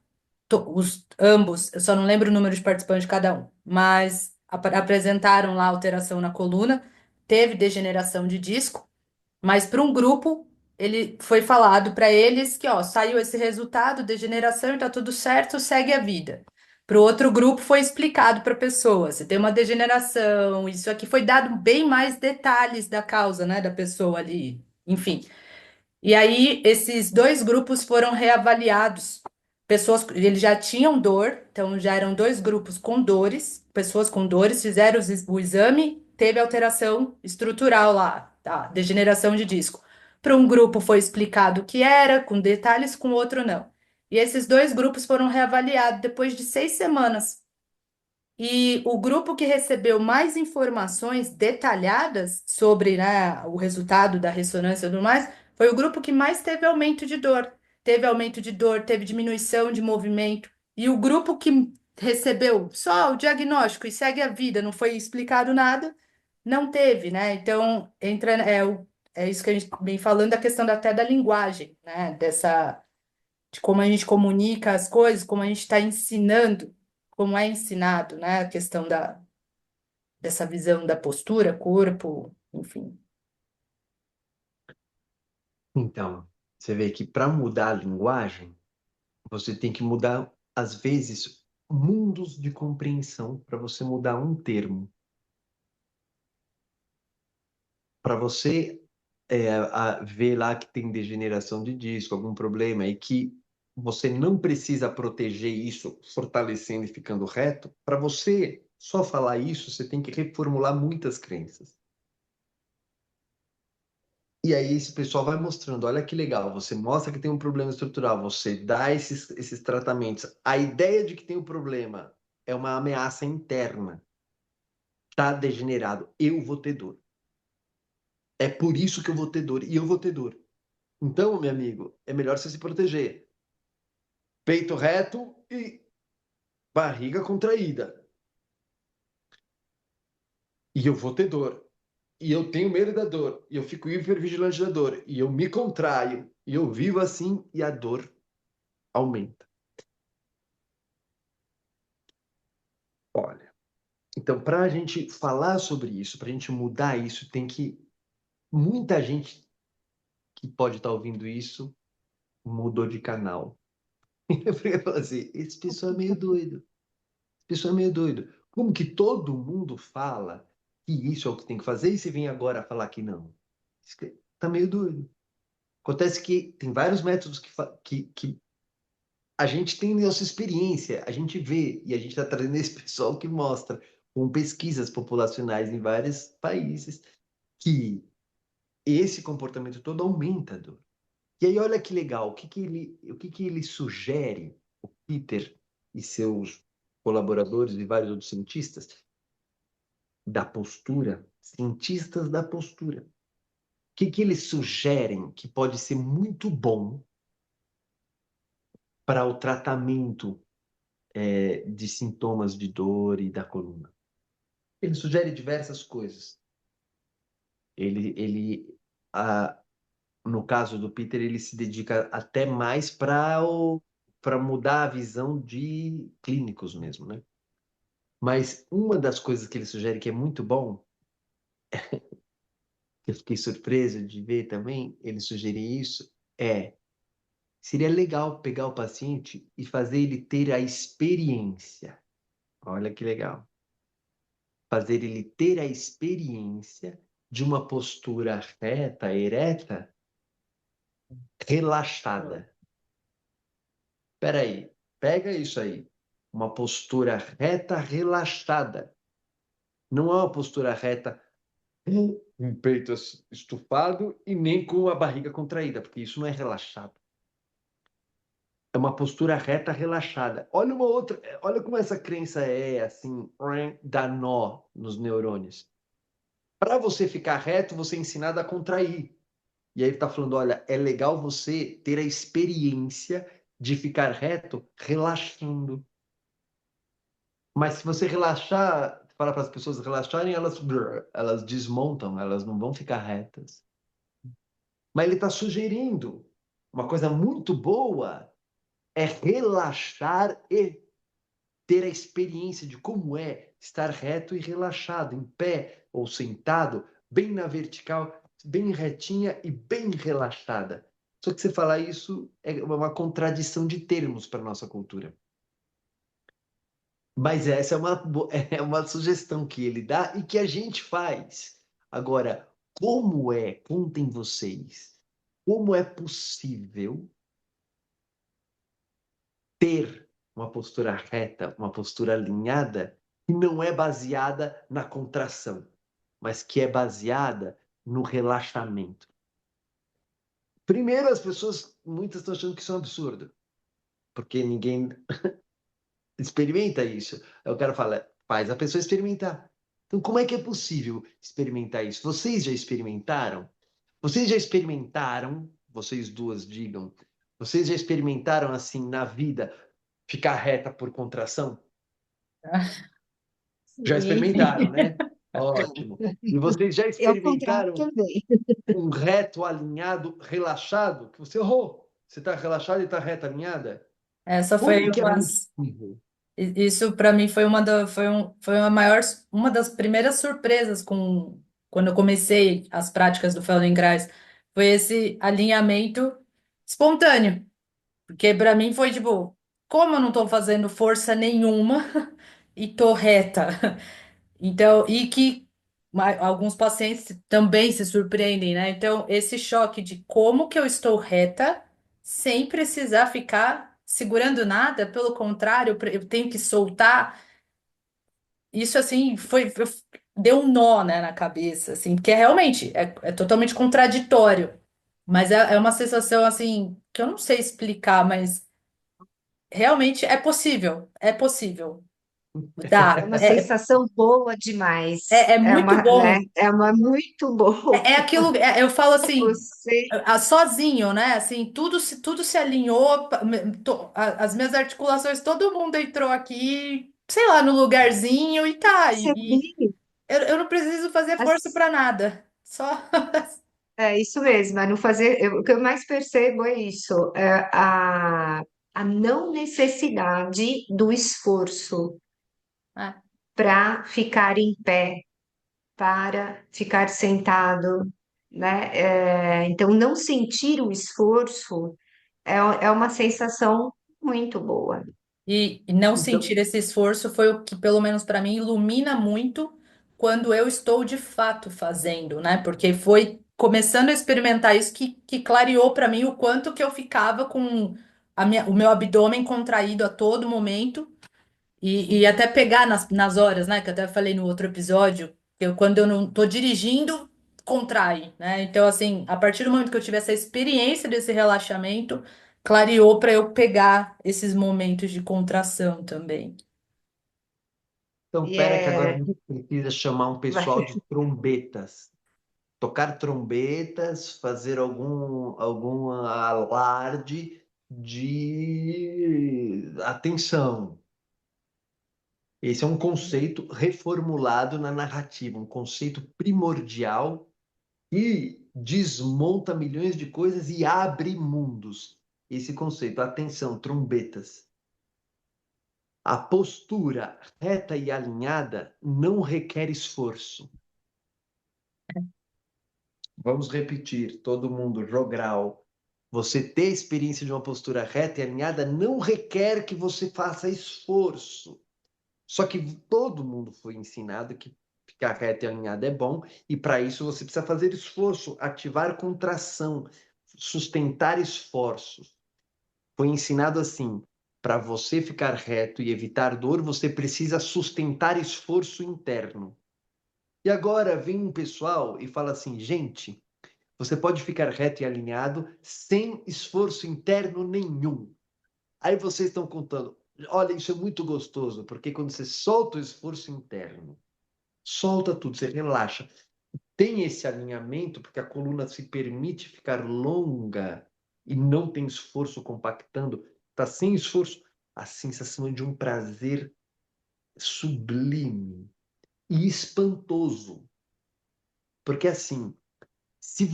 ambos, eu só não lembro o número de participantes de cada um, mas apresentaram lá alteração na coluna, teve degeneração de disco, mas para um grupo, ele foi falado para eles que, ó, saiu esse resultado, degeneração e tá tudo certo, segue a vida. Para o outro grupo foi explicado para a pessoa, você tem uma degeneração, isso aqui foi dado bem mais detalhes da causa, né, da pessoa ali, enfim. E aí, esses dois grupos foram reavaliados. Pessoas, eles já tinham dor, então já eram dois grupos com dores, pessoas com dores, fizeram o exame, teve alteração estrutural lá, tá? Degeneração de disco. Para um grupo foi explicado o que era, com detalhes, com o outro não. E esses dois grupos foram reavaliados depois de 6 semanas. E o grupo que recebeu mais informações detalhadas sobre, né, o resultado da ressonância e tudo mais, foi o grupo que mais teve aumento de dor. Teve aumento de dor, teve diminuição de movimento. E o grupo que recebeu só o diagnóstico e segue a vida, não foi explicado nada, não teve, né? Então, entra, é isso que a gente vem falando, a questão até da linguagem, né? De como a gente comunica as coisas, como a gente está ensinando, como é ensinado, né? A questão dessa visão da postura, corpo, enfim. Então, você vê que para mudar a linguagem, você tem que mudar, às vezes, mundos de compreensão para você mudar um termo. Para você ver lá que tem degeneração de disco, algum problema, e que você não precisa proteger isso fortalecendo e ficando reto, para você só falar isso, você tem que reformular muitas crenças. E aí esse pessoal vai mostrando, olha que legal, você mostra que tem um problema estrutural, você dá esses tratamentos. A ideia de que tem um problema é uma ameaça interna. Tá degenerado, eu vou ter dor. É por isso que eu vou ter dor, e eu vou ter dor. Então, meu amigo, é melhor você se proteger. Peito reto e barriga contraída. E eu vou ter dor. E eu tenho medo da dor. E eu fico hipervigilante da dor. E eu me contraio. E eu vivo assim e a dor aumenta. Olha, então, para a gente falar sobre isso, para a gente mudar isso, tem que. Muita gente que pode estar ouvindo isso mudou de canal. Eu falo assim: esse pessoal é meio doido. Esse pessoal é meio doido. Como que todo mundo fala que isso é o que tem que fazer e você vem agora falar que não? Tá meio doido. Acontece que tem vários métodos que a gente tem nossa experiência, a gente vê, e a gente está trazendo esse pessoal que mostra, com pesquisas populacionais em vários países, que esse comportamento todo aumenta a dor. E aí, olha que legal, o que que ele sugere, o Peter e seus colaboradores e vários outros cientistas da postura, cientistas da postura. O que eles sugerem que pode ser muito bom para o tratamento de sintomas de dor e da coluna? Ele sugere diversas coisas. Ele a, no caso do Peter, ele se dedica até mais para mudar a visão de clínicos mesmo, né? Mas uma das coisas que ele sugere que é muito bom, que eu fiquei surpreso de ver também, ele sugerir isso, seria legal pegar o paciente e fazer ele ter a experiência. Olha que legal. Fazer ele ter a experiência de uma postura reta, ereta, relaxada. Espera aí, pega isso aí. Uma postura reta, relaxada. Não é uma postura reta com o peito estufado e nem com a barriga contraída, porque isso não é relaxado. É uma postura reta, relaxada. Olha uma outra, olha como essa crença é assim, dá nó nos neurônios. Para você ficar reto, você é ensinado a contrair. E aí ele está falando, olha, é legal você ter a experiência de ficar reto, relaxando. Mas se você relaxar, falar para as pessoas relaxarem, elas desmontam, elas não vão ficar retas. Mas ele está sugerindo uma coisa muito boa, é relaxar e ter a experiência de como é estar reto e relaxado, em pé ou sentado, bem na vertical, bem retinha e bem relaxada. Só que você falar isso é uma contradição de termos para a nossa cultura. Mas essa é uma sugestão que ele dá e que a gente faz. Agora, como é? Contem vocês. como é possível ter uma postura reta, uma postura alinhada, que não é baseada na contração, mas que é baseada no relaxamento. Primeiro, as pessoas, muitas estão achando que isso é um absurdo, porque ninguém experimenta isso. Eu quero falar, faz a pessoa experimentar. Então, como é que é possível experimentar isso? Vocês já experimentaram? Vocês já experimentaram, vocês duas digam, vocês já experimentaram assim na vida ficar reta por contração? Já Sim. experimentaram, né? Ótimo. E vocês já E ao contrário experimentaram também. um reto alinhado, relaxado? Que você, você está relaxado e está reta alinhada? Essa foi Como que é umas. possível? Isso para mim foi foi uma maior, uma das primeiras surpresas com quando eu comecei as práticas do Feldenkrais, foi esse alinhamento espontâneo, porque para mim foi tipo, como eu não estou fazendo força nenhuma e tô reta. Então, e que alguns pacientes também se surpreendem, né? Então, esse choque de como que eu estou reta sem precisar ficar segurando nada, pelo contrário, eu tenho que soltar. Isso, assim, deu um nó, né, na cabeça, assim, porque realmente é totalmente contraditório, mas é uma sensação, assim, que eu não sei explicar, mas realmente é possível, É dá, uma sensação boa demais. é muito Né? bom. É uma muito boa. É aquilo, eu falo assim, Você sozinho, né? Assim, tudo se alinhou, as minhas articulações, todo mundo entrou aqui, sei lá, no lugarzinho e tá. E perceber eu não preciso fazer força as para nada. Só. É isso mesmo, é não fazer. O que eu mais percebo é isso, a não necessidade do esforço Ah, para ficar em pé, para ficar sentado, né? Então, não sentir o esforço é uma sensação muito boa. e não Então, sentir esse esforço foi o que, pelo menos para mim, ilumina muito quando eu estou de fato fazendo, né? Porque foi começando a experimentar isso que clareou para mim o quanto que eu ficava com o meu abdômen contraído a todo momento e até pegar nas horas, né? Que eu até falei no outro episódio, quando eu não tô dirigindo, contrai, né? Então, assim, a partir do momento que eu tive essa experiência desse relaxamento, clareou para eu pegar esses momentos de contração também. então, E pera que agora a é, gente precisa chamar um pessoal de trombetas. Tocar trombetas, fazer algum alarde de atenção. Esse é um conceito reformulado na narrativa, um conceito primordial que desmonta milhões de coisas e abre mundos. Esse conceito, atenção, trombetas. A postura reta e alinhada não requer esforço. Vamos repetir, todo mundo, jogral. Você ter experiência de uma postura reta e alinhada não requer que você faça esforço. Só que todo mundo foi ensinado que ficar reto e alinhado é bom, e para isso você precisa fazer esforço, ativar contração, sustentar esforços. Foi ensinado assim: para você ficar reto e evitar dor, você precisa sustentar esforço interno. E agora vem um pessoal e fala assim, gente, você pode ficar reto e alinhado sem esforço interno nenhum. Aí vocês estão contando, olha, isso é muito gostoso, porque quando você solta o esforço interno, solta tudo, você relaxa. Tem esse alinhamento, porque a coluna se permite ficar longa e não tem esforço compactando, está sem esforço, a sensação é de um prazer sublime e espantoso. Porque assim, se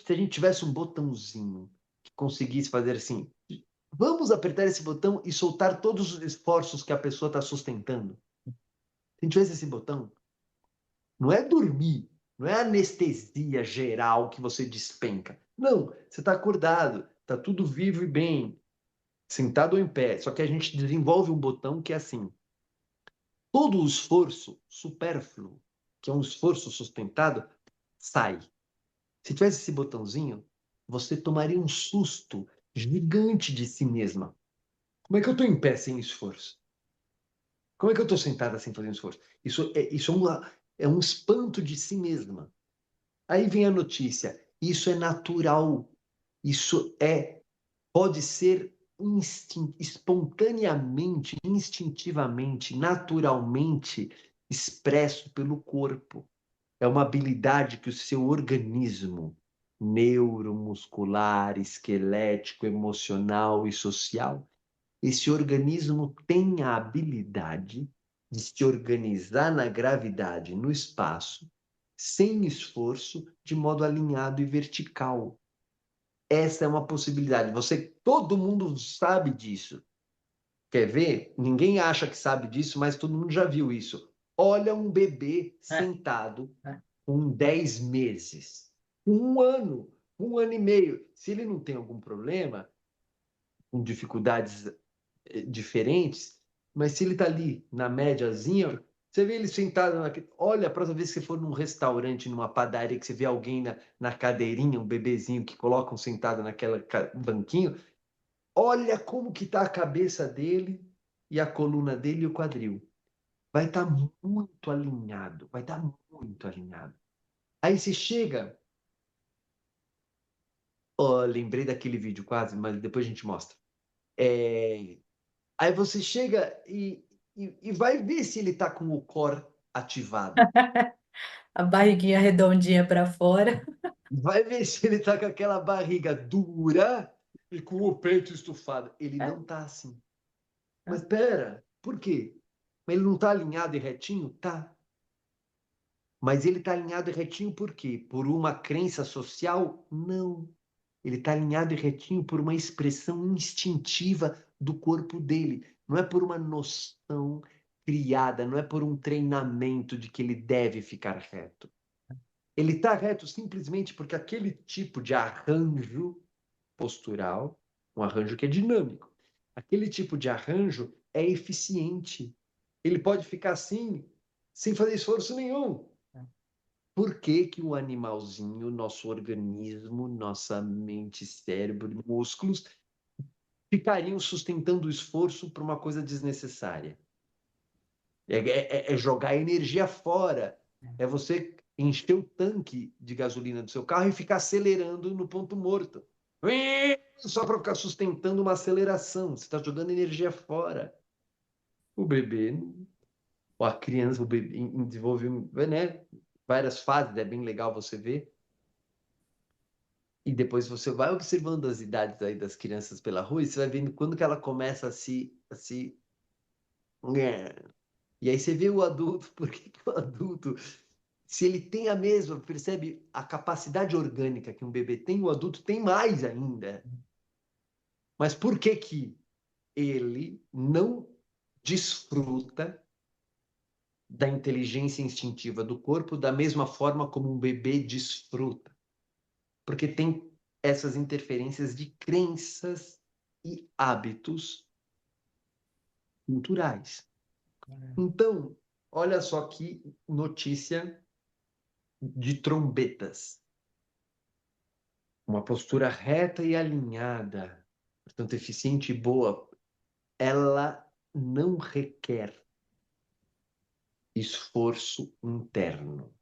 a gente tivesse um botãozinho que conseguisse fazer assim, vamos apertar esse botão e soltar todos os esforços que a pessoa está sustentando. Se a gente tivesse esse botão, não é dormir, não é anestesia geral que você despenca. Não, você está acordado, está tudo vivo e bem, sentado ou em pé. Só que a gente desenvolve um botão que é assim: todo o esforço supérfluo, que é um esforço sustentado, sai. Se tivesse esse botãozinho, você tomaria um susto gigante de si mesma. Como é que eu estou em pé sem esforço? Como é que eu estou sentada sem fazer um esforço? É um espanto de si mesma. Aí vem a notícia. Isso é natural. Isso pode ser espontaneamente, instintivamente, naturalmente expresso pelo corpo. É uma habilidade que o seu organismo neuromuscular, esquelético, emocional e social, esse organismo tem a habilidade de se organizar na gravidade, no espaço, sem esforço, de modo alinhado e vertical. Essa é uma possibilidade. Todo mundo sabe disso. Quer ver? Ninguém acha que sabe disso, mas todo mundo já viu isso. Olha um bebê É, sentado é. com 10 meses, um ano e meio. Se ele não tem algum problema, com dificuldades diferentes, mas se ele está ali na médiazinha, você vê ele sentado naquele. Olha, a próxima vez que você for num restaurante, numa padaria, que você vê alguém na cadeirinha, um bebezinho que colocam sentado naquela banquinho, olha como que está a cabeça dele e a coluna dele e o quadril. Vai estar muito alinhado, vai estar muito alinhado. Aí você chega, oh, lembrei daquele vídeo quase, mas depois a gente mostra. Aí você chega e vai ver se ele está com o core ativado. A barriguinha redondinha para fora. Vai ver se ele está com aquela barriga dura e com o peito estufado. Ele É, não está assim. é. Mas pera, por quê? Mas ele não está alinhado e retinho? Tá. Mas ele está alinhado e retinho por quê? Por uma crença social? Não. Ele está alinhado e retinho por uma expressão instintiva do corpo dele. Não é por uma noção criada, não é por um treinamento de que ele deve ficar reto. Ele está reto simplesmente porque aquele tipo de arranjo postural, um arranjo que é dinâmico, aquele tipo de arranjo é eficiente. Ele pode ficar assim, sem fazer esforço nenhum. Por que que o animalzinho, nosso organismo, nossa mente, cérebro, músculos, ficariam sustentando o esforço para uma coisa desnecessária? É jogar energia fora. É você encher o tanque de gasolina do seu carro e ficar acelerando no ponto morto. Só para ficar sustentando uma aceleração. Você está jogando energia fora. O bebê, ou a criança, o bebê em desenvolvimento, né? Várias fases, é bem legal você ver. E depois você vai observando as idades aí das crianças pela rua e você vai vendo quando que ela começa a se. E aí você vê o adulto, por que que o adulto, se ele tem a mesma, percebe a capacidade orgânica que um bebê tem, o adulto tem mais ainda. Mas por que que ele não desfruta da inteligência instintiva do corpo da mesma forma como um bebê desfruta? Porque tem essas interferências de crenças e hábitos culturais. Então, olha só que notícia de trombetas. Uma postura reta e alinhada, portanto, eficiente e boa, ela não requer esforço interno.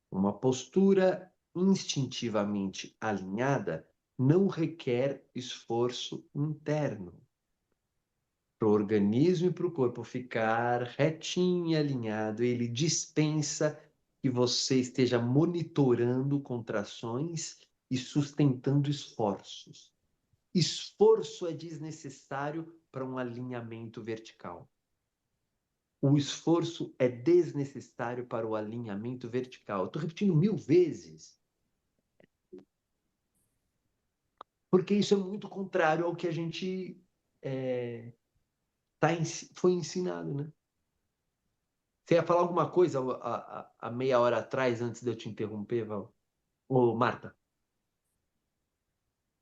Uma postura instintivamente alinhada não requer esforço interno. Para o organismo e para o corpo ficar retinho e alinhado, ele dispensa que você esteja monitorando contrações e sustentando esforços. Esforço é desnecessário para um alinhamento vertical. O esforço é desnecessário para o alinhamento vertical. Estou repetindo 1000 vezes, porque isso é muito contrário ao que a gente foi ensinado, né? Você ia falar alguma coisa há meia hora atrás, antes de eu te interromper, Val? Ô, Marta,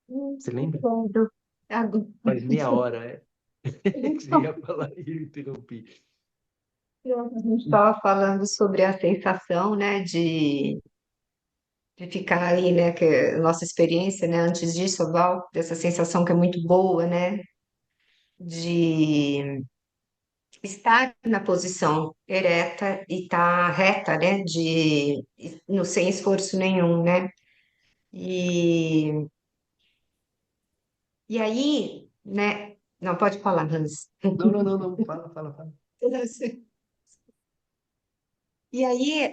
você lembra? Entendo. Agora, Faz meia hora, é? Que você ia falar e eu interrompi. a gente estava falando sobre a sensação, né, de ficar aí, né, que é a nossa experiência, né, antes disso, Val, dessa sensação que é muito boa, né, de estar na posição ereta e estar reta, né, no, sem esforço nenhum, né, e, e aí, né, não pode falar, Hans. Não, não, não, não. Fala, fala, fala. E aí,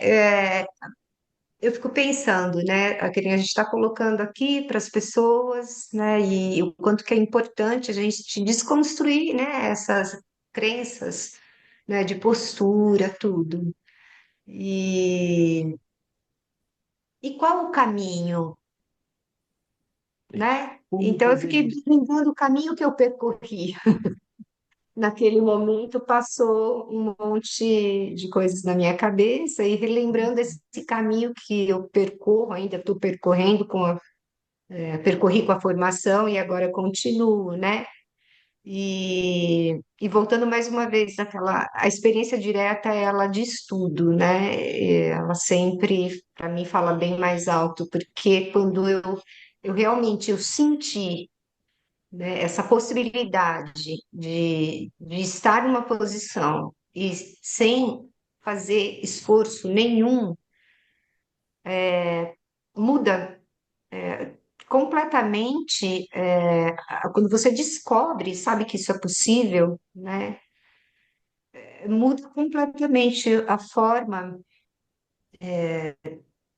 eu fico pensando, né, que nem a gente está colocando aqui para as pessoas, né, e o quanto que é importante a gente desconstruir, né, essas crenças, né, de postura, tudo. E, e qual o caminho, Isso. né? Como Então eu fazer fiquei isso? lembrando o caminho que eu percorri. Naquele momento passou um monte de coisas na minha cabeça e relembrando esse caminho que eu percorro, ainda estou percorrendo percorri com a formação e agora continuo, né? E voltando mais uma vez a experiência direta, ela diz tudo, né? Ela sempre, para mim, fala bem mais alto, porque quando eu realmente eu senti, né, essa possibilidade de estar numa posição e sem fazer esforço nenhum, muda completamente, quando você descobre, sabe que isso é possível, né? Muda completamente a forma,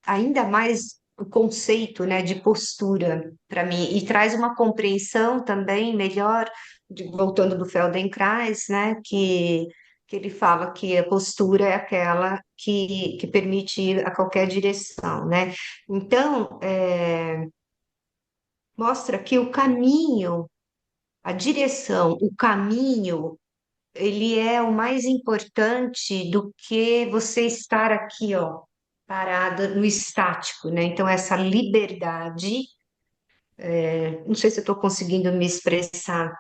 ainda mais o conceito, né, de postura para mim, e traz uma compreensão também melhor, voltando do Feldenkrais, né, que ele fala que a postura é aquela que permite ir a qualquer direção, né? Então, mostra que o caminho, a direção, o caminho, ele é o mais importante do que você estar aqui, ó, parada no estático, né? Então, essa liberdade, não sei se eu estou conseguindo me expressar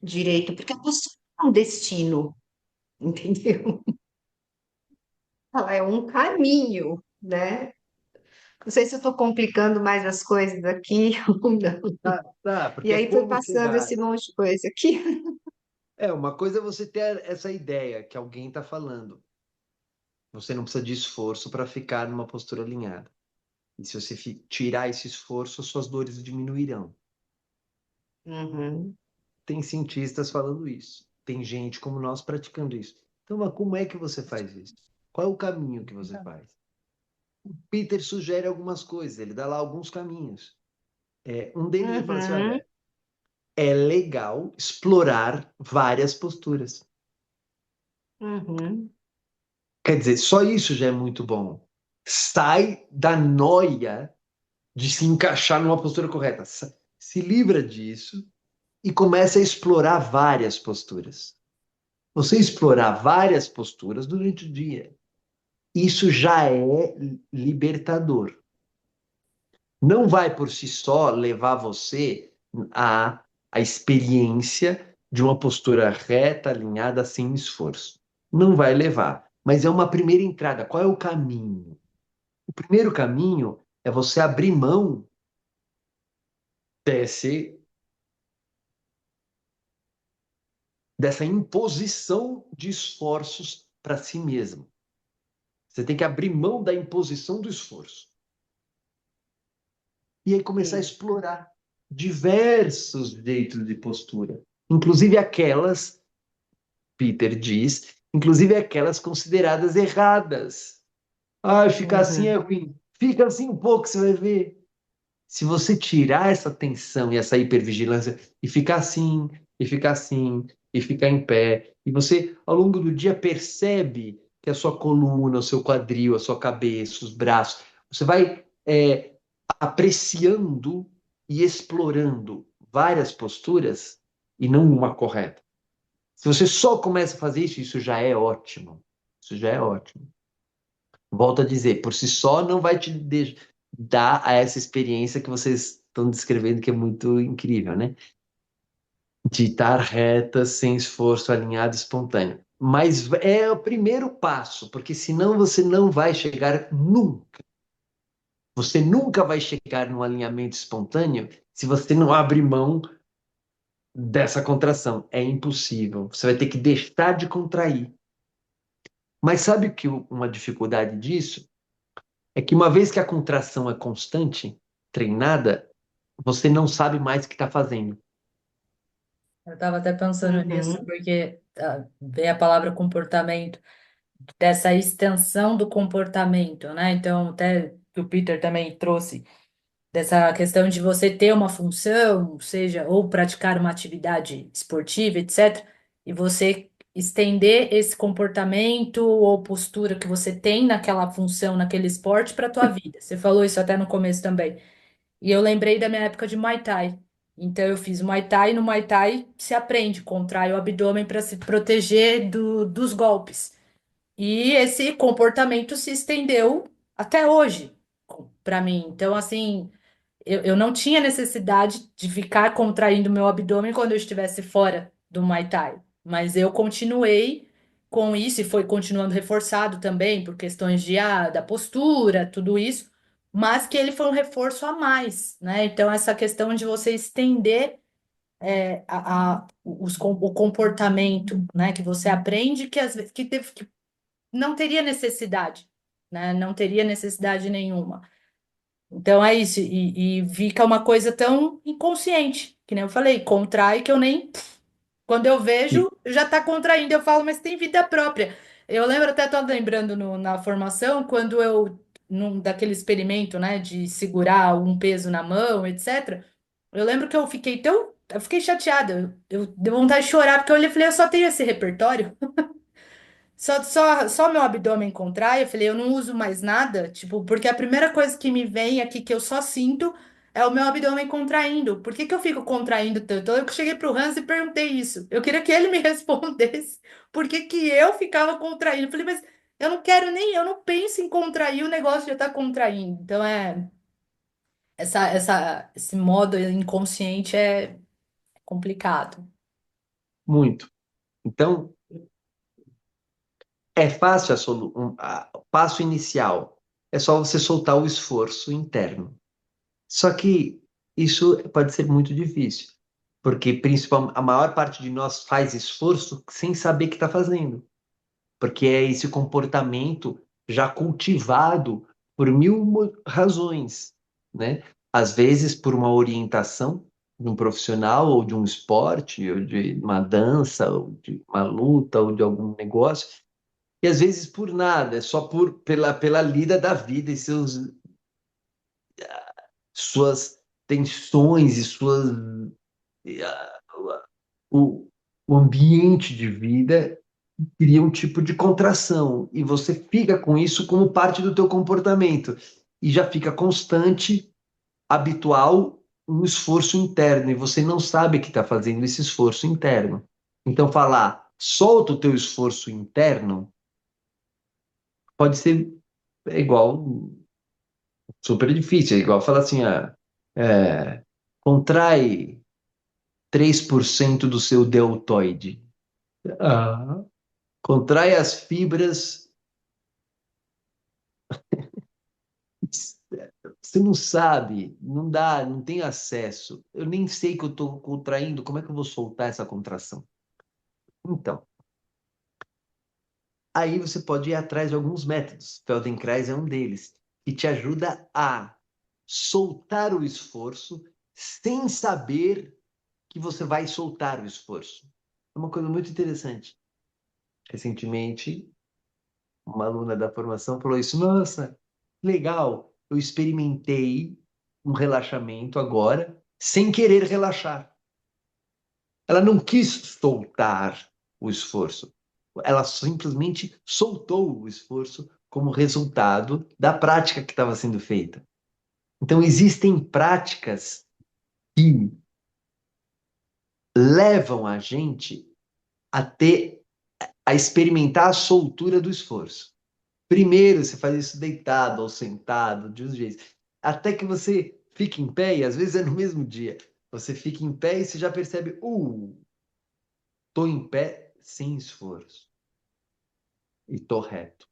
direito, porque a postura é um destino, entendeu? Ela é um caminho, né? Não sei se eu estou complicando mais as coisas aqui ou não. Tá, tá, E porque é aí foi como passando chegar. esse monte de coisa aqui. É, uma coisa é você ter essa ideia que alguém está falando. Você não precisa de esforço para ficar numa postura alinhada. E se você tirar esse esforço, suas dores diminuirão. Uhum, Tem cientistas falando isso. Tem gente como nós praticando isso. Então, mas como é que você faz isso? Qual é o caminho que você faz? Peter sugere algumas coisas, ele dá lá alguns caminhos. Um deles ele fala assim: uhum, olha, é legal explorar várias posturas. uhum, Quer dizer, só isso já é muito bom. Sai da noia de se encaixar numa postura correta. Se livra disso e começa a explorar várias posturas. Você explorar várias posturas durante o dia. Isso já é libertador. Não vai por si só levar você à experiência de uma postura reta, alinhada, sem esforço. Não vai levar, mas é uma primeira entrada. Qual é o caminho? O primeiro caminho é você abrir mão desse, dessa imposição de esforços para si mesmo. Você tem que abrir mão da imposição do esforço. E aí começar a sim, explorar diversos jeitos de postura, inclusive aquelas, Peter diz, inclusive aquelas consideradas erradas. Ah, ficar assim é uhum, ruim. Fica assim um pouco, você vai ver. Se você tirar essa tensão e essa hipervigilância e ficar assim, e ficar assim, e ficar em pé, e você ao longo do dia percebe que a sua coluna, o seu quadril, a sua cabeça, os braços, você vai apreciando e explorando várias posturas e não uma correta. Se você só começa a fazer isso, isso já é ótimo. Isso já é ótimo. Volto a dizer, por si só não vai te dar a essa experiência que vocês estão descrevendo, que é muito incrível, né? De estar reta, sem esforço, alinhado, espontâneo. Mas é o primeiro passo, porque senão você não vai chegar nunca. Você nunca vai chegar num alinhamento espontâneo se você não abrir mão dessa contração. É impossível. Você vai ter que deixar de contrair. Mas sabe que uma dificuldade disso é que uma vez que a contração é constante, treinada, você não sabe mais o que está fazendo. Eu estava até pensando nisso, Uhum. porque vem a palavra comportamento, dessa extensão do comportamento, né? Então, até que o Peter também trouxe, dessa questão de você ter uma função, seja, ou praticar uma atividade esportiva, etc., e você estender esse comportamento ou postura que você tem naquela função, naquele esporte para a tua vida. Você falou isso até no começo também. E eu lembrei da minha época de Muay Thai. Então eu fiz Muay Thai, e no Muay Thai se aprende, contrai o abdômen para se proteger dos golpes. E esse comportamento se estendeu até hoje para mim. Então, assim, eu não tinha necessidade de ficar contraindo meu abdômen quando eu estivesse fora do Muay Thai, mas eu continuei com isso e foi continuando reforçado também por questões da postura, tudo isso, mas que ele foi um reforço a mais, né? Então, essa questão de você estender o comportamento, né, que você aprende que às vezes que não teria necessidade, né? Não teria necessidade nenhuma. Então é isso, e fica uma coisa tão inconsciente, que nem eu falei, contrai que eu nem. Quando eu E vejo, já está contraindo. Eu falo, mas tem vida própria. Eu lembro, até estou lembrando na formação, quando eu, daquele experimento, né, de segurar um peso na mão, etc. Eu lembro que eu fiquei tão. Eu fiquei chateada, eu dei vontade de chorar, porque eu olhei e falei, eu só tenho esse repertório. Só meu abdômen contrai. Eu falei, eu não uso mais nada, tipo, porque a primeira coisa que me vem aqui que eu só sinto é o meu abdômen contraindo. Por que que eu fico contraindo tanto? Eu cheguei pro Hans e perguntei isso. Eu queria que ele me respondesse por que que eu ficava contraindo. Eu falei, mas eu não quero nem, eu não penso em contrair, o negócio já tá contraindo. Então esse modo inconsciente é complicado. muito. Então, é fácil o passo inicial. É só você soltar o esforço interno. Só que isso pode ser muito difícil, porque principalmente a maior parte de nós faz esforço sem saber que está fazendo, porque é esse comportamento já cultivado por mil razões, né? Às vezes por uma orientação de um profissional ou de um esporte, ou de uma dança, ou de uma luta, ou de algum negócio, e às vezes por nada, é só pela lida da vida e suas tensões e o, o ambiente de vida cria um tipo de contração e você fica com isso como parte do teu comportamento e já fica constante, habitual, um esforço interno e você não sabe que está fazendo esse esforço interno. Então falar solta o teu esforço interno pode ser igual super difícil, é igual falar assim, contrai 3% do seu deltoide. Ah, contrai as fibras. Você não sabe, não dá, não tem acesso. Eu nem sei que eu estou contraindo, como é que eu vou soltar essa contração? Então, aí você pode ir atrás de alguns métodos. Feldenkrais é um deles, que te ajuda a soltar o esforço sem saber que você vai soltar o esforço. É uma coisa muito interessante. Recentemente, uma aluna da formação falou isso. Nossa, legal, eu experimentei um relaxamento agora sem querer relaxar. Ela não quis soltar o esforço. Ela simplesmente soltou o esforço como resultado da prática que estava sendo feita. Então, existem práticas que levam a gente a ter, a experimentar a soltura do esforço. Primeiro, você faz isso deitado ou sentado, de um jeito. Até que você fique em pé, e às vezes é no mesmo dia. Você fica em pé e você já percebe, tô em pé sem esforço. E tô reto.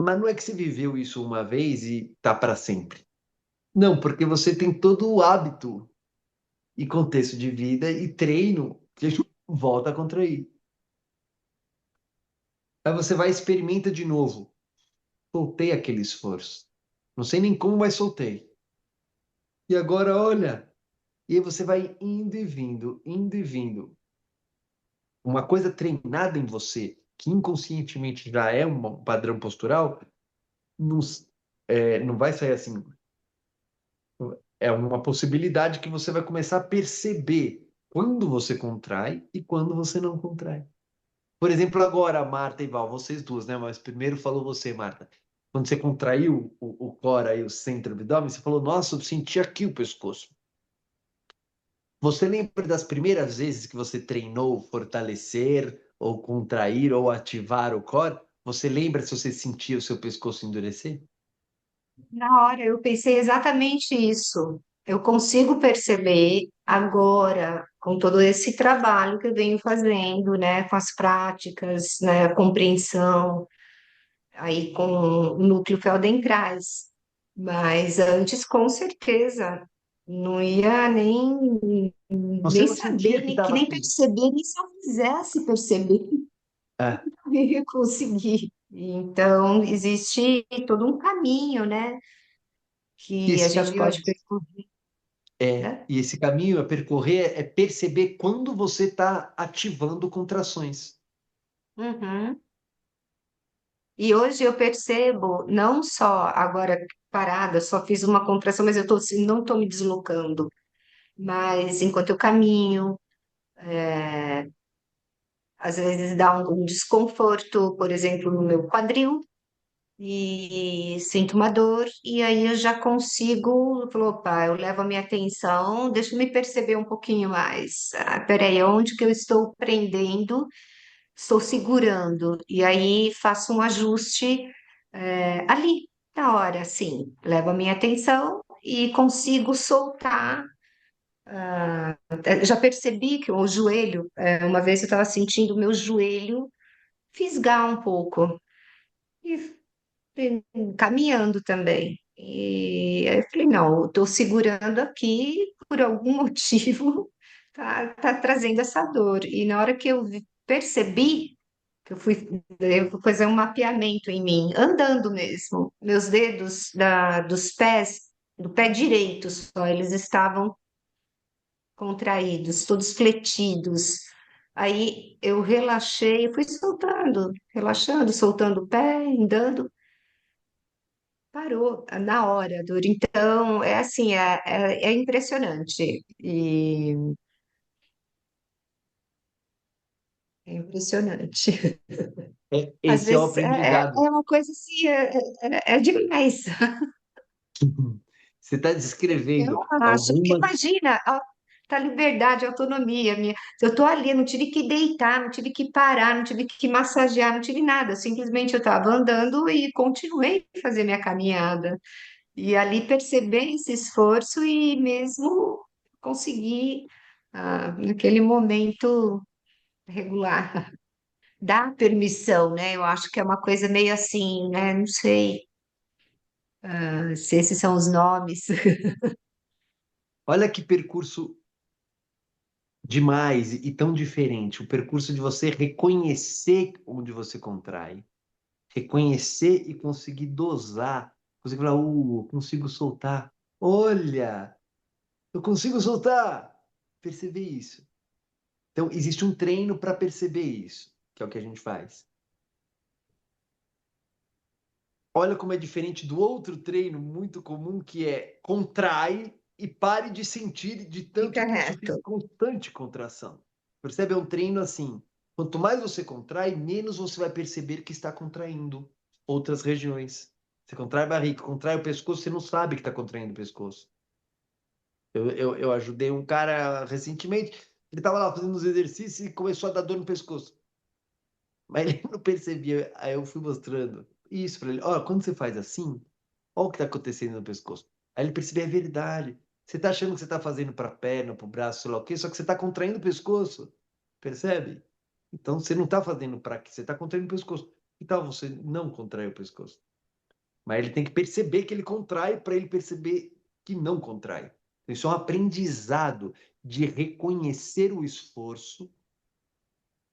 Mas não é que você viveu isso uma vez e tá para sempre. Não, porque você tem todo o hábito e contexto de vida e treino que volta a contrair. Aí você vai e experimenta de novo. Soltei aquele esforço. Não sei nem como, mas soltei. E agora, olha. E aí você vai indo e vindo, indo e vindo. Uma coisa treinada em você, que inconscientemente já é um padrão postural, não, não vai sair assim. É uma possibilidade que você vai começar a perceber quando você contrai e quando você não contrai. Por exemplo, agora, Marta e Val, vocês duas, né? Mas primeiro falou você, Marta. Quando você contraiu o core aí, o centro do abdômen, você falou, nossa, eu senti aqui o pescoço. Você lembra das primeiras vezes que você treinou fortalecer, ou contrair, ou ativar o core? Você lembra se você sentia o seu pescoço endurecer? Na hora eu pensei exatamente isso. Eu consigo perceber agora, com todo esse trabalho que eu venho fazendo, né, com as práticas, né, a compreensão, aí com o núcleo Feldenkrais. Mas antes, com certeza, não ia Você nem não sentia saber, que nem estava. perceber, nem se eu quisesse perceber, É, eu ia conseguir. Então, existe todo um caminho, né, que a esse gente caminho pode percorrer, né? e esse caminho a percorrer é perceber quando você está ativando contrações. Uhum. E hoje eu percebo, não só agora parada, só fiz uma contração, mas eu tô, assim, não estou me deslocando, mas enquanto eu caminho, às vezes dá um desconforto, por exemplo, no meu quadril, e sinto uma dor, e aí eu já consigo, eu falo, opa, eu levo a minha atenção, deixa eu me perceber um pouquinho mais. Ah, peraí, onde que eu estou prendendo? Estou segurando, e aí faço um ajuste ali, na hora, assim, levo a minha atenção e consigo soltar. Já percebi que o joelho, uma vez eu estava sentindo o meu joelho fisgar um pouco, e caminhando também. E aí eu falei, não, eu estou segurando aqui por algum motivo, tá trazendo essa dor. E na hora que percebi, que eu fui fazer um mapeamento em mim, andando mesmo. Meus dedos dos pés, do pé direito só, eles estavam contraídos, todos fletidos. Aí eu relaxei, fui soltando, relaxando, soltando o pé, andando, parou na hora a dor. Então, é assim, é impressionante. E é impressionante. Às Esse é o vezes é aprendizado. uma coisa assim, é demais. Você está Eu descrevendo acho, porque algumas. imagina, a liberdade, a autonomia minha. Eu estou ali, eu não tive que deitar, não tive que parar, não tive que massagear, não tive nada. Simplesmente eu estava andando e continuei a fazer minha caminhada. E ali perceber esse esforço e mesmo conseguir, naquele momento, regular. Dar permissão, né? Eu acho que é uma coisa meio assim, né? Não sei, se esses são os nomes. Olha que percurso demais e tão diferente. O percurso de você reconhecer onde você contrai, reconhecer e conseguir dosar. Conseguir falar, consigo soltar. Olha, eu consigo soltar. Perceber isso. Então, existe um treino para perceber isso, que é o que a gente faz. Olha como é diferente do outro treino muito comum, que é contrai e pare de sentir de Fica tanto que isso fica reto. em constante contração. Percebe? É um treino assim. Quanto mais você contrai, menos você vai perceber que está contraindo outras regiões. Você contrai a barriga, contrai o pescoço, você não sabe que está contraindo o pescoço. Eu ajudei um cara recentemente, ele estava lá fazendo os exercícios e começou a dar dor no pescoço. Mas ele não percebia. Aí eu fui mostrando isso para ele. Olha, quando você faz assim, olha o que está acontecendo no pescoço. Aí ele percebeu, é verdade. Você está achando que você está fazendo para a perna, para o braço, sei lá o quê, só que você está contraindo o pescoço. Percebe? Então você não está fazendo para quê? Você está contraindo o pescoço. Que tal você não contrair o pescoço? mas ele tem que perceber que ele contrai para ele perceber que não contrai. Isso é um aprendizado de reconhecer o esforço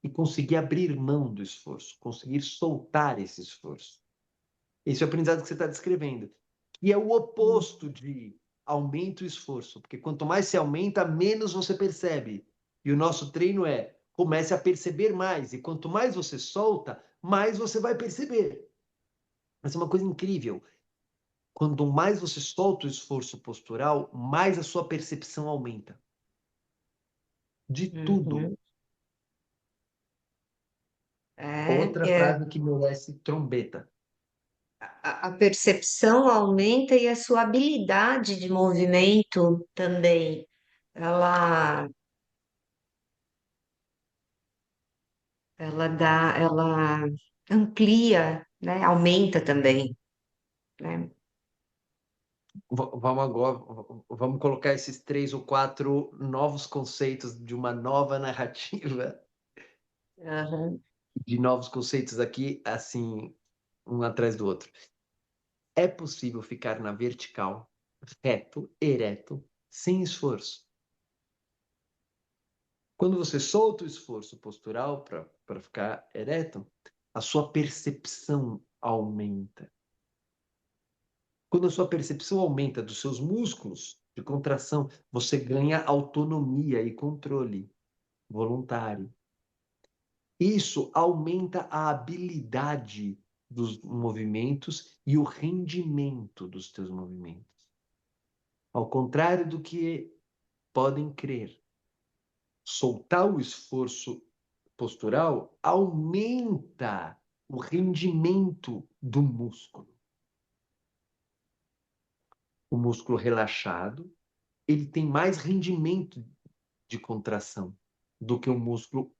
e conseguir abrir mão do esforço, conseguir soltar esse esforço. Esse é o aprendizado que você está descrevendo. E é o oposto de aumento e esforço, porque quanto mais se aumenta, menos você percebe. E o nosso treino é comece a perceber mais, e quanto mais você solta, mais você vai perceber. Essa é uma coisa incrível. Quanto mais você solta o esforço postural, mais a sua percepção aumenta. De tudo. Uhum. Outra É, frase que merece trombeta. a percepção aumenta e a sua habilidade de movimento também. Ela, ela amplia, né? Aumenta também, né? Vamos agora, vamos colocar esses 3 ou 4 novos conceitos de uma nova narrativa, Aham. de novos conceitos aqui, assim, um atrás do outro. É possível ficar na vertical, reto, ereto, sem esforço. Quando você solta o esforço postural para ficar ereto, a sua percepção aumenta. Quando a sua percepção aumenta dos seus músculos de contração, você ganha autonomia e controle voluntário. Isso aumenta a habilidade dos movimentos e o rendimento dos teus movimentos. Ao contrário do que podem crer, soltar o esforço postural aumenta o rendimento do músculo. O músculo relaxado, ele tem mais rendimento de contração do que o músculo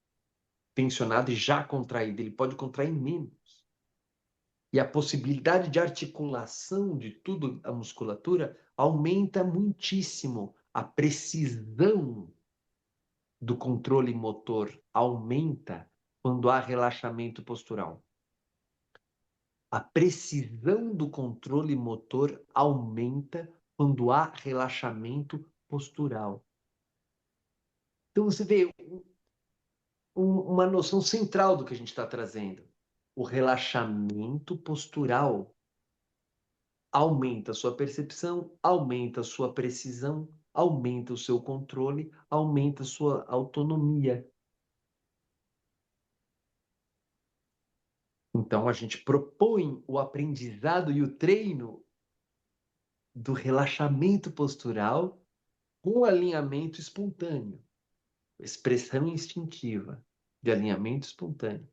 tensionado e já contraído. Ele pode contrair menos. E a possibilidade de articulação de tudo a musculatura aumenta muitíssimo. A precisão do controle motor aumenta quando há relaxamento postural. A precisão do controle motor aumenta quando há relaxamento postural. Então você vê uma noção central do que a gente está trazendo. O relaxamento postural aumenta a sua percepção, aumenta a sua precisão, aumenta o seu controle, aumenta a sua autonomia. Então, a gente propõe o aprendizado e o treino do relaxamento postural com alinhamento espontâneo, expressão instintiva de alinhamento espontâneo.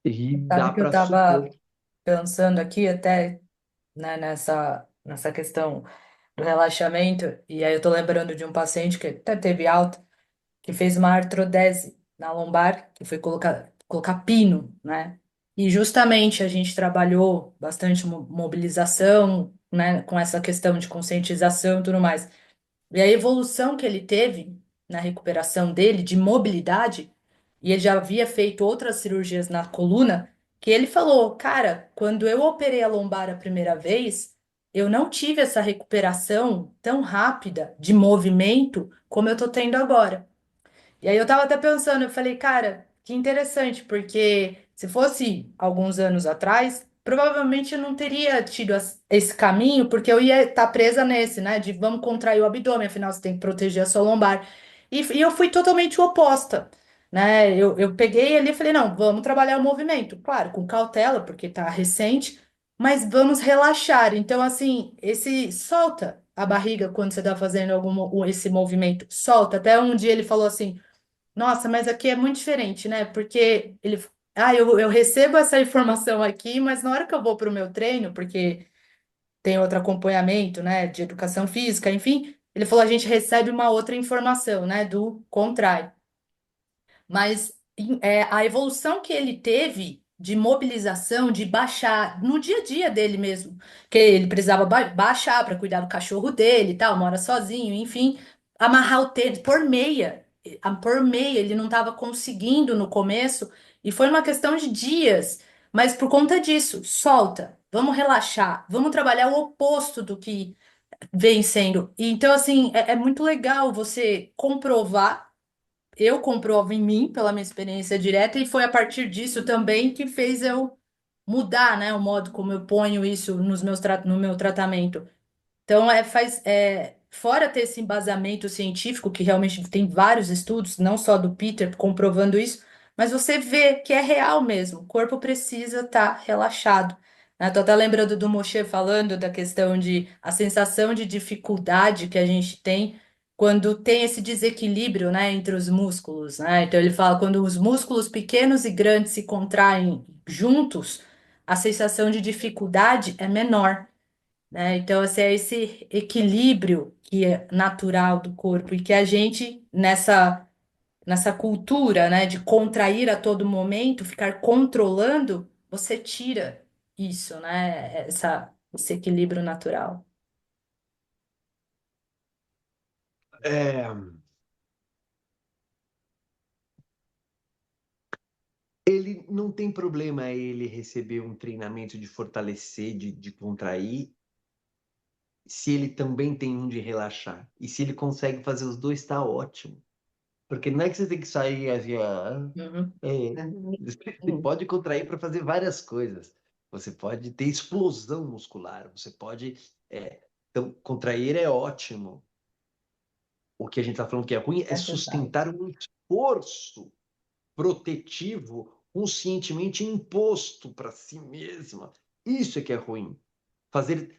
E Sabe dá que eu para estava supor. pensando aqui até, né, nessa questão do relaxamento, e aí eu tô lembrando de um paciente que até teve alta, que fez uma artrodese na lombar, que foi colocar pino, né? E justamente a gente trabalhou bastante mobilização, né, com essa questão de conscientização e tudo mais. E a evolução que ele teve na recuperação dele, de mobilidade, e ele já havia feito outras cirurgias na coluna, que ele falou, cara, quando eu operei a lombar a primeira vez, eu não tive essa recuperação tão rápida de movimento como eu tô tendo agora. E aí eu tava até pensando, eu falei, cara, que interessante, porque se fosse alguns anos atrás, provavelmente eu não teria tido esse caminho, porque eu ia estar presa nesse, né, de vamos contrair o abdômen, afinal você tem que proteger a sua lombar. E eu fui totalmente oposta, né? Eu peguei ali e falei, não, vamos trabalhar o movimento, claro, com cautela, porque tá recente, mas vamos relaxar. Então, assim, esse solta a barriga quando você tá fazendo esse movimento, solta. Até um dia ele falou assim. Nossa, mas aqui é muito diferente, né? Porque eu recebo essa informação aqui, mas na hora que eu vou para o meu treino, porque tem outro acompanhamento, né, de educação física, enfim, ele falou, a gente recebe uma outra informação, né, do contrário. Mas a evolução que ele teve de mobilização, de baixar, no dia a dia dele mesmo, que ele precisava baixar para cuidar do cachorro dele e tal, mora sozinho, enfim, amarrar o tênis, pôr meia. por meia, ele não estava conseguindo no começo, e foi uma questão de dias. Mas por conta disso, solta, vamos relaxar, vamos trabalhar o oposto do que vem sendo. E então, assim, é muito legal você comprovar. Eu comprovo em mim, pela minha experiência direta, e foi a partir disso também que fez eu mudar, né, o modo como eu ponho isso no meu tratamento. Então, fora ter esse embasamento científico, que realmente tem vários estudos, não só do Peter, comprovando isso, mas você vê que é real mesmo, o corpo precisa estar relaxado. Né? Tô até lembrando do Moshe falando da questão de a sensação de dificuldade que a gente tem quando tem esse desequilíbrio, né, entre os músculos, né? Então ele fala quando os músculos pequenos e grandes se contraem juntos, a sensação de dificuldade é menor, né? Então, assim, é esse equilíbrio que é natural do corpo e que a gente, nessa cultura, né, de contrair a todo momento, ficar controlando, você tira isso, né? Esse equilíbrio natural. É, ele não tem problema ele receber um treinamento de fortalecer, de contrair, se ele também tem um de relaxar. E se ele consegue fazer os dois, está ótimo. Porque não é que você tem que sair assim, Uhum. você pode contrair para fazer várias coisas. Você pode ter explosão muscular, você pode. Então, contrair é ótimo. O que a gente está falando que é ruim é É verdade. sustentar um esforço protetivo conscientemente imposto para si mesma. Isso é que é ruim. Fazer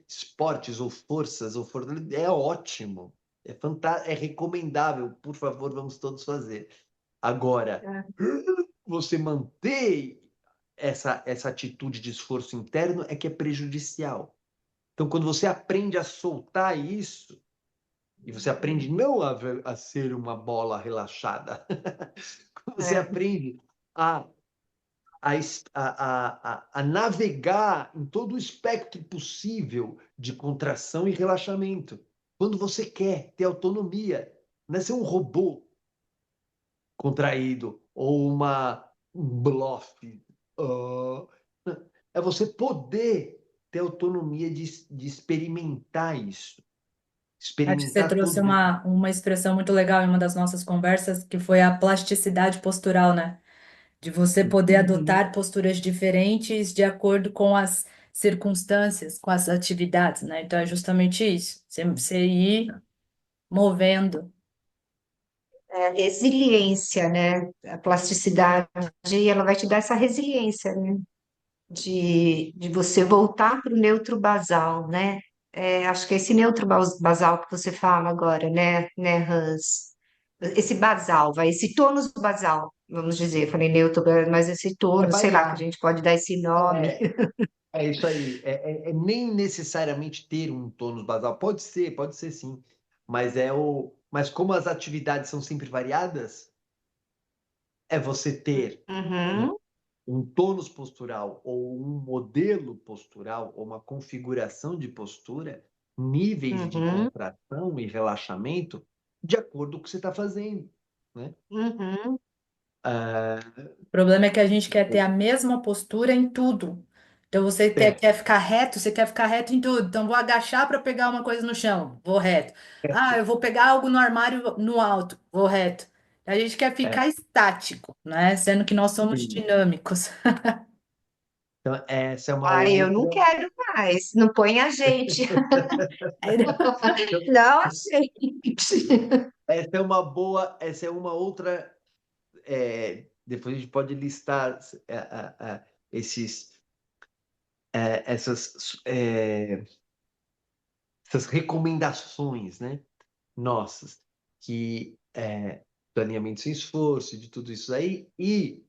esportes ou forças ou é ótimo, é fantástico, é recomendável. Por favor, vamos todos fazer. Agora, É. você manter essa atitude de esforço interno é que é prejudicial. Então, quando você aprende a soltar isso, e você aprende não a ser uma bola relaxada, você É. aprende a, a navegar em todo o espectro possível de contração e relaxamento. Quando você quer ter autonomia, não é ser um robô contraído ou um bluff. ah, é você poder ter autonomia de experimentar isso, Acho que você experimentar trouxe todos. uma expressão muito legal em uma das nossas conversas, que foi a plasticidade postural, né? De você poder adotar posturas diferentes de acordo com as circunstâncias, com as atividades, né? Então é justamente isso, você ir movendo. É, resiliência, né? A plasticidade, ela vai te dar essa resiliência, né? De você voltar para o neutro basal, né? É, acho que é esse neutro basal que você fala agora, né, Hans? Esse basal, esse tônus basal, vamos dizer, eu falei neutro, mas esse É tônus, sei lá, que a variar. gente pode dar esse nome. É, é isso aí. É nem necessariamente ter um tônus basal. Pode ser sim. Mas como as atividades são sempre variadas, é você ter um, Uhum, um tônus postural ou um modelo postural ou uma configuração de postura, níveis de uhum, contração e relaxamento, de acordo com o que você está fazendo, né? uhum. Ah, O problema é que a gente quer ter a mesma postura em tudo. Então é, quer ficar reto, você quer ficar reto em tudo. Então vou agachar para pegar uma coisa no chão, vou reto. Ah, eu vou pegar algo no armário no alto, vou reto. A gente quer é, ficar estático, né? Sendo que nós somos sim. dinâmicos. Então, essa é uma Ai, eu não outra. quero mais, não põe a gente. Aí, Não, a gente. Essa é uma boa, essa é uma outra. Depois a gente pode listar esses, essas, essas recomendações, né? Nossas, que planeamento sem esforço, de tudo isso aí, e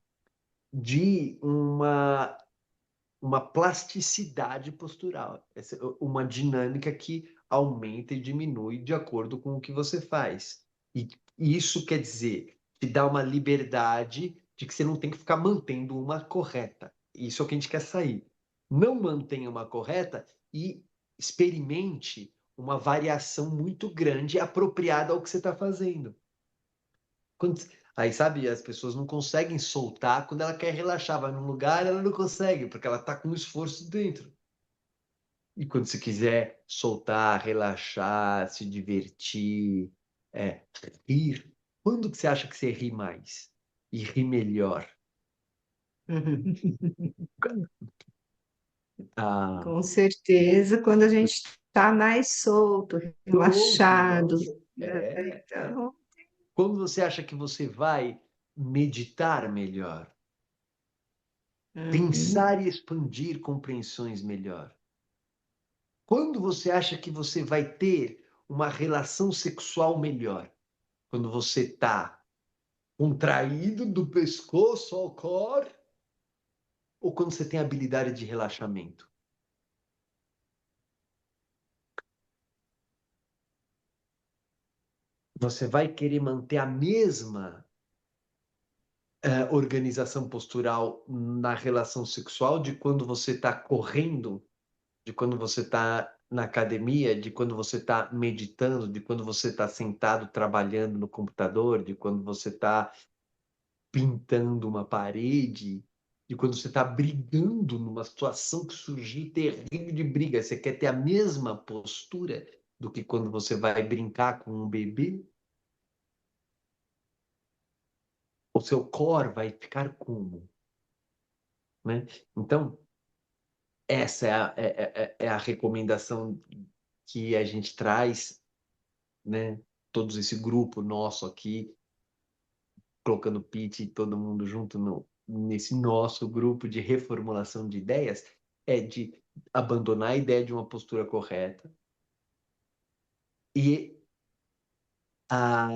de uma plasticidade postural, uma dinâmica que aumenta e diminui de acordo com o que você faz. E isso quer dizer, te dá uma liberdade de que você não tem que ficar mantendo uma correta. Isso é o que a gente quer sair. Não mantenha uma correta e experimente uma variação muito grande apropriada ao que você está fazendo. Quando- Aí, sabe, as pessoas não conseguem soltar quando ela quer relaxar. Vai num lugar, ela não consegue, porque ela está com um esforço dentro. E quando você quiser soltar, relaxar, se divertir, é, rir, quando que você acha que você ri mais? E ri melhor? Ah, Com certeza, quando a gente está mais solto, solto, relaxado, nossa. né? É. Então, Quando você acha que você vai meditar melhor, uhum. pensar e expandir compreensões melhor. Quando você acha que você vai ter uma relação sexual melhor? Quando você está contraído do pescoço ao core ou quando você tem habilidade de relaxamento? Você vai querer manter a mesma organização postural na relação sexual de quando você está correndo, de quando você está na academia, de quando você está meditando, de quando você está sentado trabalhando no computador, de quando você está pintando uma parede, de quando você está brigando numa situação que surgiu terrível de briga. Você quer ter a mesma postura do que quando você vai brincar com um bebê? O seu core vai ficar como? Né? Então, essa é a recomendação que a gente traz, né? Todos esse grupo nosso aqui, colocando o Pete e todo mundo junto nesse nosso grupo de reformulação de ideias, é de abandonar a ideia de uma postura correta e a,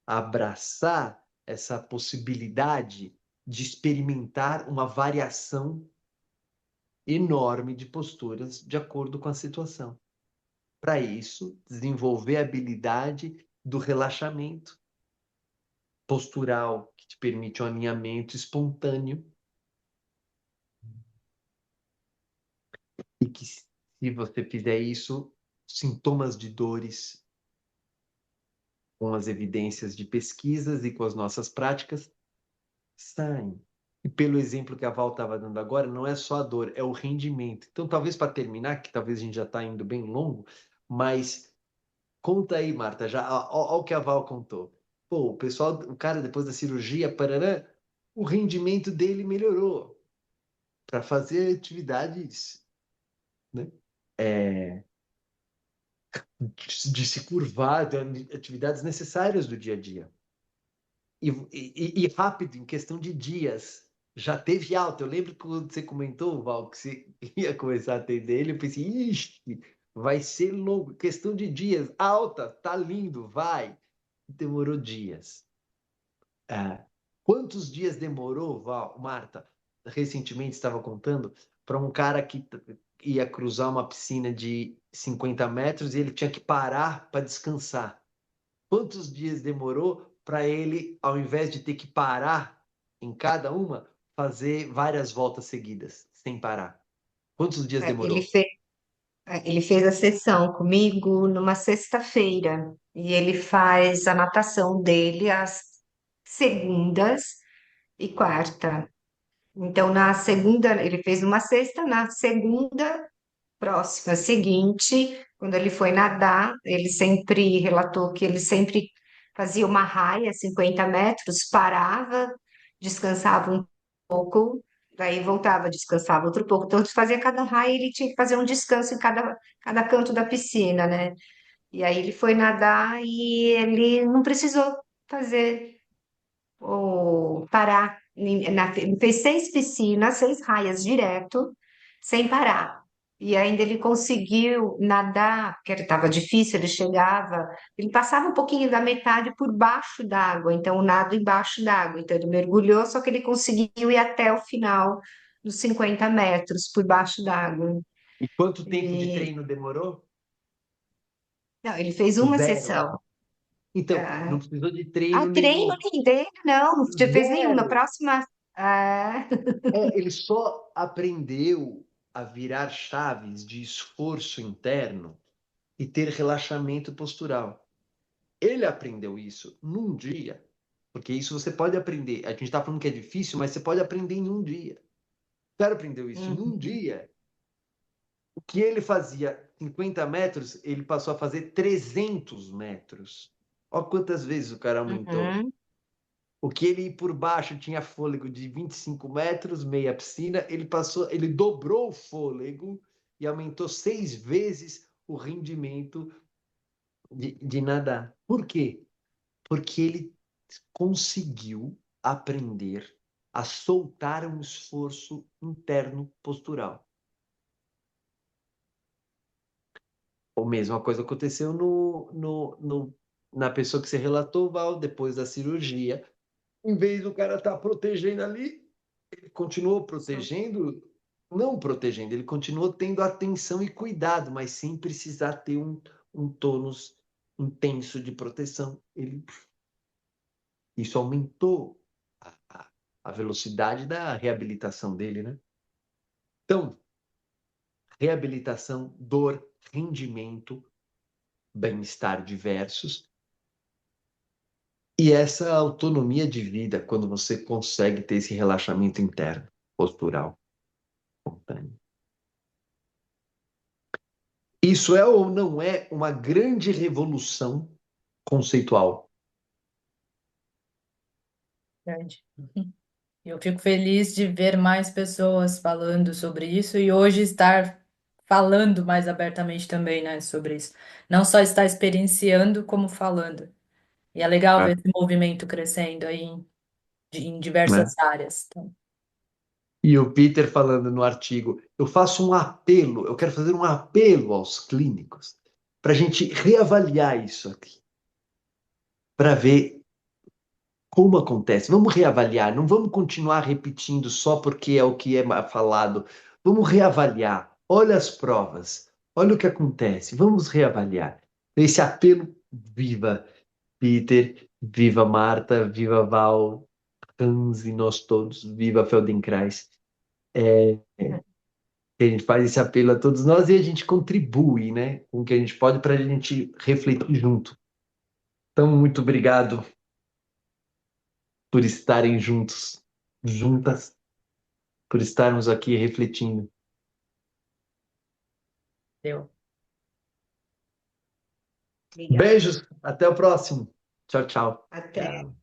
abraçar essa possibilidade de experimentar uma variação enorme de posturas de acordo com a situação. Para isso, desenvolver a habilidade do relaxamento postural, que te permite um alinhamento espontâneo e que, se você fizer isso, sintomas de dores, com as evidências de pesquisas e com as nossas práticas, saem. E pelo exemplo que a Val estava dando agora, não é só a dor, é o rendimento. Então, talvez para terminar, que talvez a gente já está indo bem longo, mas conta aí, Marta, já ó, o que a Val contou. Pô, o pessoal, o cara depois da cirurgia, parará, o rendimento dele melhorou para fazer atividades, né? É, de se curvar, de atividades necessárias do dia a dia. E rápido, em questão de dias, já teve alta. Eu lembro que quando você comentou, Val, que você ia começar a atender ele, eu pensei, ixi, vai ser longo, questão de dias, alta, tá lindo, vai. Demorou dias. É. Quantos dias demorou, Val, Marta? Recentemente estava contando para um cara que ia cruzar uma piscina de 50 metros e ele tinha que parar para descansar. Quantos dias demorou para ele, ao invés de ter que parar em cada uma, fazer várias voltas seguidas, sem parar? Quantos dias É, Ele demorou? fez, ele fez a sessão comigo numa sexta-feira e ele faz a natação dele às segundas e quarta. Então, na segunda, ele fez uma sexta, na segunda próxima seguinte, quando ele foi nadar, ele sempre relatou que ele sempre fazia uma raia, 50 metros, parava, descansava um pouco, daí voltava, descansava outro pouco. Então, ele fazia cada raia, ele tinha que fazer um descanso em cada canto da piscina, né? E aí ele foi nadar e ele não precisou fazer ou parar. Ele fez 6 piscinas, 6 raias direto, sem parar. E ainda ele conseguiu nadar, porque estava difícil, ele chegava, ele passava um pouquinho da metade por baixo d'água, então o nado embaixo d'água. Então ele mergulhou, só que ele conseguiu ir até o final dos 50 metros por baixo d'água. E quanto tempo de E treino demorou? não, ele fez uma Zero. sessão. Então, não Ah, precisou de treino treino nenhum. nem dele, não fez nenhuma. Zero. Próxima. Ah, Ele só aprendeu a virar chaves de esforço interno e ter relaxamento postural. Ele aprendeu isso num dia. Porque isso você pode aprender. A gente está falando que é difícil, mas você pode aprender em um dia. O cara aprendeu isso em um Uhum, dia. O que ele fazia 50 metros, ele passou a fazer 300 metros. Olha quantas vezes o cara aumentou. uhum. O que ele por baixo tinha fôlego de 25 metros, meia piscina, ele dobrou o fôlego e aumentou 6 vezes o rendimento de nadar. Por quê? Porque ele conseguiu aprender a soltar um esforço interno postural. A mesma coisa aconteceu na pessoa que você relatou, Val, depois da cirurgia. Em vez do cara estar protegendo ali, ele continuou Isso. protegendo, não protegendo, ele continuou tendo atenção e cuidado, mas sem precisar ter um tônus intenso de proteção. Isso aumentou a velocidade da reabilitação dele, né? Então, reabilitação, dor, rendimento, bem-estar diversos e essa autonomia de vida quando você consegue ter esse relaxamento interno, postural, espontâneo. Isso é ou não é uma grande revolução conceitual? Verdade. Eu fico feliz de ver mais pessoas falando sobre isso e hoje estar falando mais abertamente também, né, sobre isso. Não só estar experienciando, como falando. E é legal É, ver esse movimento crescendo aí em né? diversas áreas. Então, E o Peter falando no artigo, eu faço um apelo, eu quero fazer um apelo aos clínicos para a gente reavaliar isso aqui, para ver como acontece. Vamos reavaliar, não vamos continuar repetindo só porque é o que é falado. Vamos reavaliar. Olha as provas, olha o que acontece. Vamos reavaliar. Esse apelo, viva Peter, viva Marta, viva Val, Hans e nós todos, viva Feldenkrais. A gente faz esse apelo a todos nós e a gente contribui, né, com o que a gente pode para a gente refletir junto. Então, muito obrigado por estarem juntos, juntas, por estarmos aqui refletindo. deu. Obrigada. Beijos, até o próximo. Tchau, tchau. Até. Tchau.